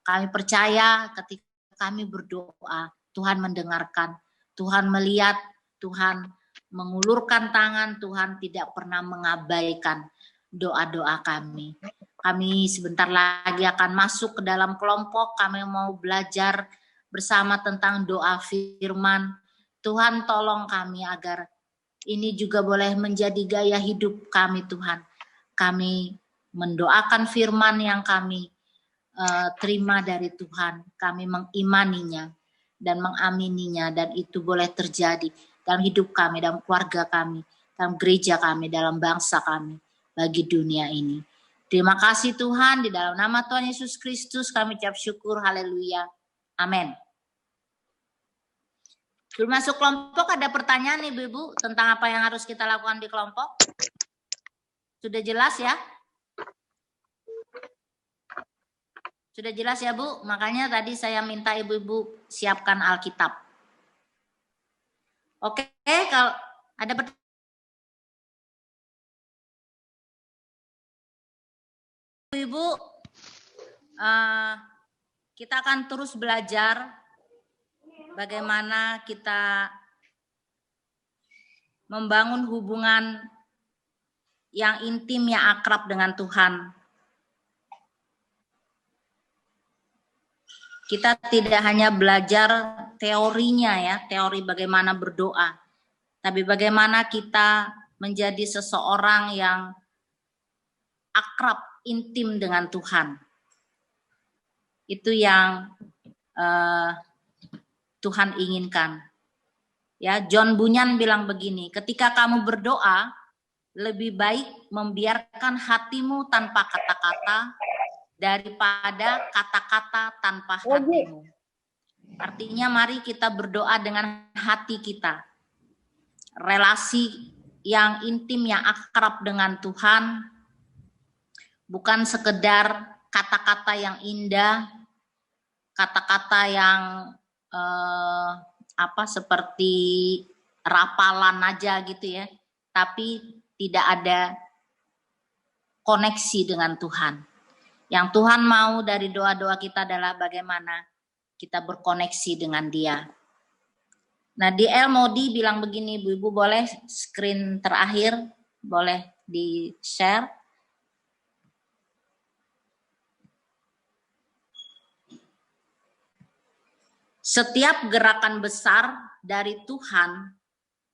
Kami percaya ketika kami berdoa, Tuhan mendengarkan, Tuhan melihat, Tuhan mengulurkan tangan, Tuhan tidak pernah mengabaikan doa-doa kami. Kami sebentar lagi akan masuk ke dalam kelompok, kami mau belajar bersama tentang doa firman. Tuhan tolong kami agar ini juga boleh menjadi gaya hidup kami Tuhan. Kami mendoakan firman yang kami terima dari Tuhan. Kami mengimaninya dan mengamininya, dan itu boleh terjadi dalam hidup kami, dalam keluarga kami, dalam gereja kami, dalam bangsa kami, bagi dunia ini. Terima kasih Tuhan, di dalam nama Tuhan Yesus Kristus kami ucap syukur, haleluya, amin. Sebelum masuk kelompok ada pertanyaan nih Ibu tentang apa yang harus kita lakukan di kelompok? Sudah jelas ya? Sudah jelas ya Bu? Makanya tadi saya minta ibu-ibu siapkan Alkitab. Oke, kalau ada pertanyaan. Ibu, kita akan terus belajar bagaimana kita membangun hubungan yang intim, yang akrab dengan Tuhan. Kita tidak hanya belajar teorinya ya, teori bagaimana berdoa, tapi bagaimana kita menjadi seseorang yang akrab, intim dengan Tuhan. Itu yang Tuhan inginkan. Ya, John Bunyan bilang begini, ketika kamu berdoa, lebih baik membiarkan hatimu tanpa kata-kata daripada kata-kata tanpa hatimu. Artinya mari kita berdoa dengan hati kita. Relasi yang intim, yang akrab dengan Tuhan, bukan sekedar kata-kata yang indah, kata-kata yang seperti rapalan aja gitu ya, tapi tidak ada koneksi dengan Tuhan. Yang Tuhan mau dari doa-doa kita adalah bagaimana kita berkoneksi dengan Dia. Nah, di El Modi bilang begini, Ibu-ibu boleh screen terakhir, boleh di-share. Setiap gerakan besar dari Tuhan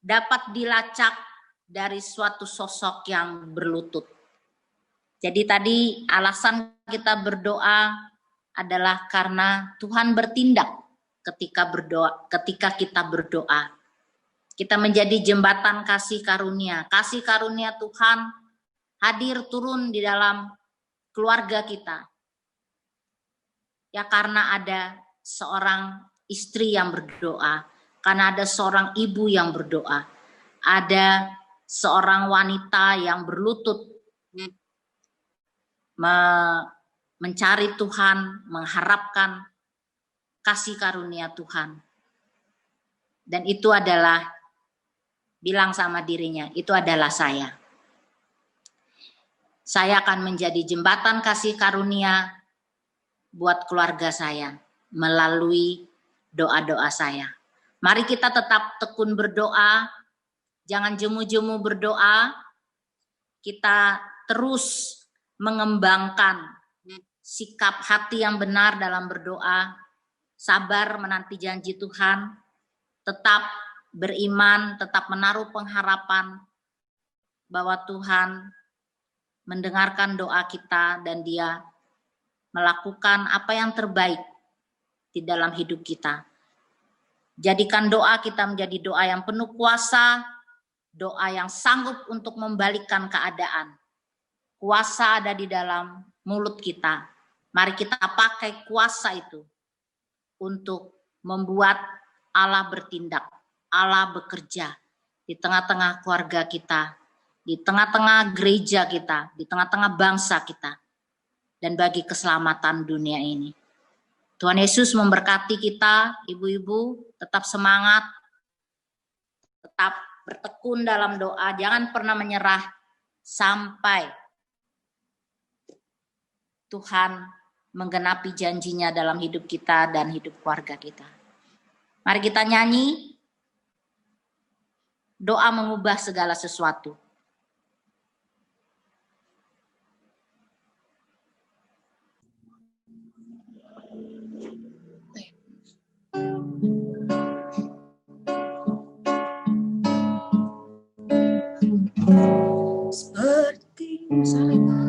dapat dilacak dari suatu sosok yang berlutut. Jadi tadi alasan kita berdoa adalah karena Tuhan bertindak ketika kita berdoa. Kita menjadi jembatan kasih karunia. Kasih karunia Tuhan hadir turun di dalam keluarga kita. Ya karena ada seorang istri yang berdoa, Karena ada seorang ibu yang berdoa, ada seorang wanita yang berlutut mencari Tuhan, mengharapkan kasih karunia Tuhan. Dan itu adalah, bilang sama dirinya, itu adalah saya. Saya akan menjadi jembatan kasih karunia buat keluarga saya melalui doa-doa saya. Mari kita tetap tekun berdoa, jangan jemu-jemu berdoa. Kita terus mengembangkan sikap hati yang benar dalam berdoa, sabar menanti janji Tuhan, tetap beriman, tetap menaruh pengharapan bahwa Tuhan mendengarkan doa kita dan Dia melakukan apa yang terbaik di dalam hidup kita. Jadikan doa kita menjadi doa yang penuh kuasa, doa yang sanggup untuk membalikkan keadaan. Kuasa ada di dalam mulut kita. Mari kita pakai kuasa itu untuk membuat Allah bertindak, Allah bekerja di tengah-tengah keluarga kita, di tengah-tengah gereja kita, di tengah-tengah bangsa kita, dan bagi keselamatan dunia ini. Tuhan Yesus memberkati kita, ibu-ibu, tetap semangat, tetap bertekun dalam doa, jangan pernah menyerah sampai Tuhan menggenapi janjinya dalam hidup kita dan hidup keluarga kita. Mari kita nyanyi, doa mengubah segala sesuatu. Seperti misalnya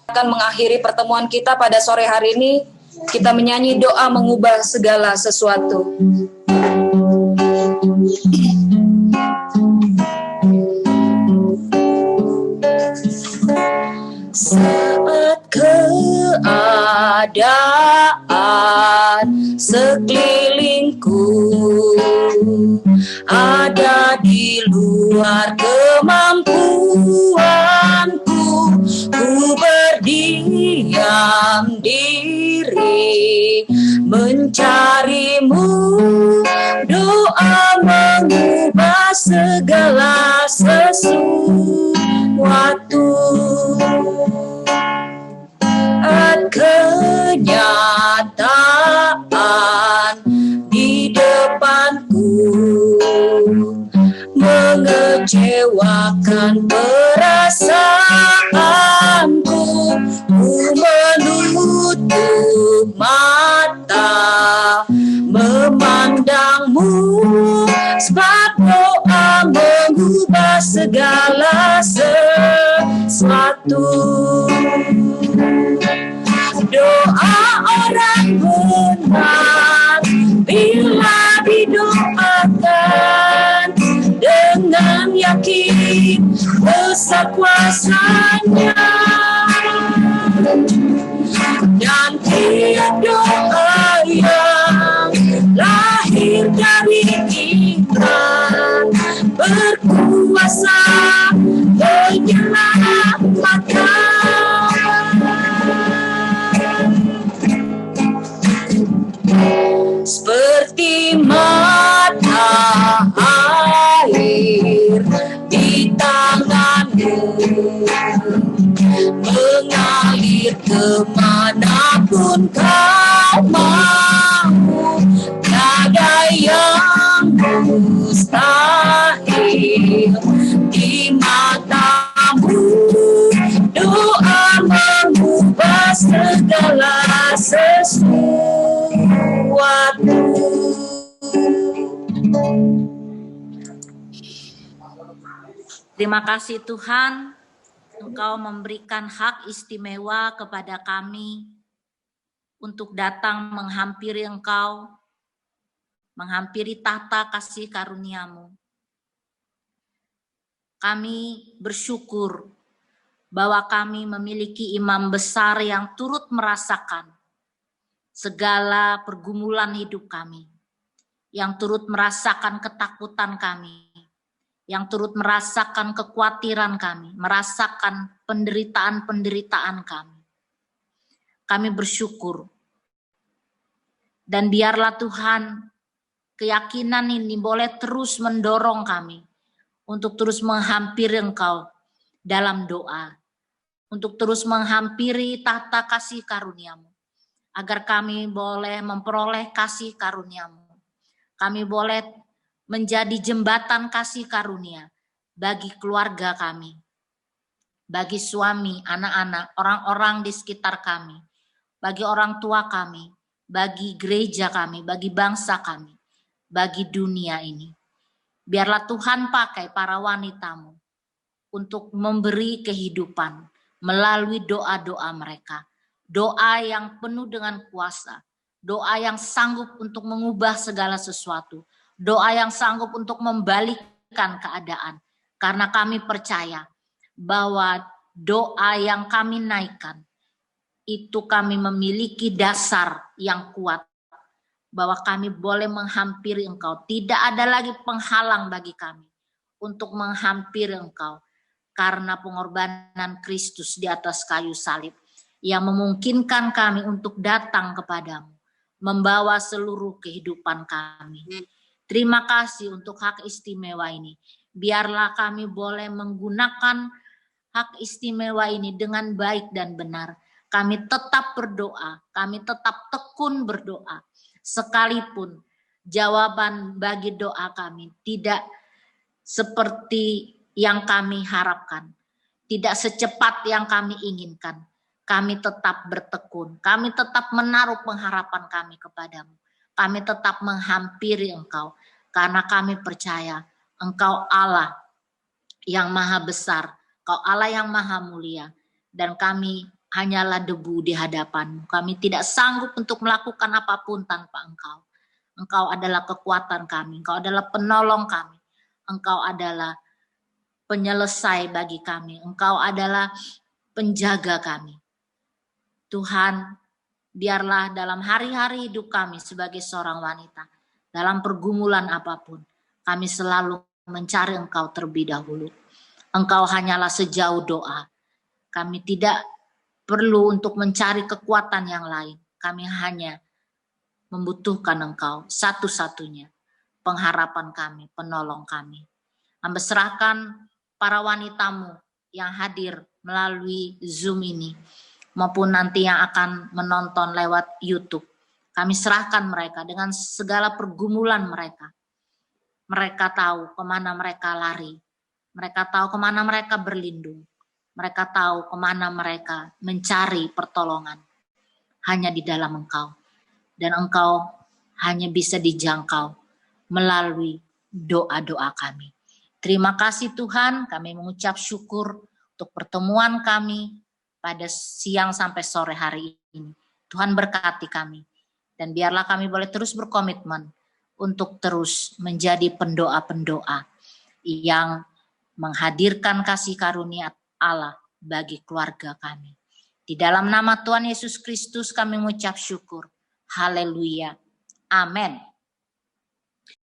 akan mengakhiri pertemuan kita pada sore hari ini. Kita menyanyi doa mengubah segala sesuatu. Saat keadaan sekelilingku ada di luar kemampuanku, ku berdiam diri mencarimu. Doa mengubah segala sesuatu. Kenyataan di depanku mengecewakan perasaanku. Ku menutup mata memandangmu, sebab doa mengubah segala sesuatu. Doa orang benar bila didoakan dengan yakin besar kuasanya, dan tiap doa yang lahir dari iman berkuasa menyelamatkan. Seperti mata air di tanganmu, mengalir kemanapun kau mau. Tiada yang mustahil di matamu. Doa mengubah segala sesuatu. Terima kasih Tuhan, Engkau memberikan hak istimewa kepada kami untuk datang menghampiri Engkau, menghampiri tahta kasih karunia-Mu. Kami bersyukur bahwa kami memiliki imam besar yang turut merasakan segala pergumulan hidup kami, yang turut merasakan ketakutan kami, yang turut merasakan kekhawatiran kami, merasakan penderitaan-penderitaan kami. Kami bersyukur. Dan biarlah Tuhan, keyakinan ini boleh terus mendorong kami untuk terus menghampiri Engkau dalam doa, untuk terus menghampiri tahta kasih karunia-Mu, agar kami boleh memperoleh kasih karunia-Mu. Kami boleh menjadi jembatan kasih karunia bagi keluarga kami, bagi suami, anak-anak, orang-orang di sekitar kami, bagi orang tua kami, bagi gereja kami, bagi bangsa kami, bagi dunia ini. Biarlah Tuhan pakai para wanita-Mu untuk memberi kehidupan melalui doa-doa mereka. Doa yang penuh dengan kuasa, doa yang sanggup untuk mengubah segala sesuatu, doa yang sanggup untuk membalikkan keadaan. Karena kami percaya bahwa doa yang kami naikkan, itu kami memiliki dasar yang kuat, bahwa kami boleh menghampiri Engkau. Tidak ada lagi penghalang bagi kami untuk menghampiri Engkau, karena pengorbanan Kristus di atas kayu salib yang memungkinkan kami untuk datang kepadamu, membawa seluruh kehidupan kami. Terima kasih untuk hak istimewa ini. Biarlah kami boleh menggunakan hak istimewa ini dengan baik dan benar. Kami tetap berdoa, kami tetap tekun berdoa, sekalipun jawaban bagi doa kami tidak seperti yang kami harapkan, tidak secepat yang kami inginkan. Kami tetap bertekun, kami tetap menaruh pengharapan kami kepadamu. Kami tetap menghampiri Engkau, karena kami percaya Engkau Allah yang maha besar, Engkau Allah yang maha mulia, dan kami hanyalah debu di hadapan-Mu. Kami tidak sanggup untuk melakukan apapun tanpa Engkau. Engkau adalah kekuatan kami, Engkau adalah penolong kami, Engkau adalah penyelesai bagi kami, Engkau adalah penjaga kami. Tuhan, biarlah dalam hari-hari hidup kami sebagai seorang wanita, dalam pergumulan apapun, kami selalu mencari Engkau terlebih dahulu. Engkau hanyalah sejauh doa. Kami tidak perlu untuk mencari kekuatan yang lain. Kami hanya membutuhkan Engkau satu-satunya, pengharapan kami, penolong kami. Hamba serahkan para wanita-Mu yang hadir melalui Zoom ini, maupun nanti yang akan menonton lewat YouTube. Kami serahkan mereka dengan segala pergumulan mereka. Mereka tahu kemana mereka lari. Mereka tahu kemana mereka berlindung. Mereka tahu kemana mereka mencari pertolongan. Hanya di dalam Engkau. Dan Engkau hanya bisa dijangkau melalui doa-doa kami. Terima kasih Tuhan, kami mengucap syukur untuk pertemuan kami pada siang sampai sore hari ini. Tuhan berkati kami. Dan biarlah kami boleh terus berkomitmen untuk terus menjadi pendoa-pendoa yang menghadirkan kasih karunia Allah bagi keluarga kami. Di dalam nama Tuhan Yesus Kristus kami mengucap syukur. Haleluya. Amin.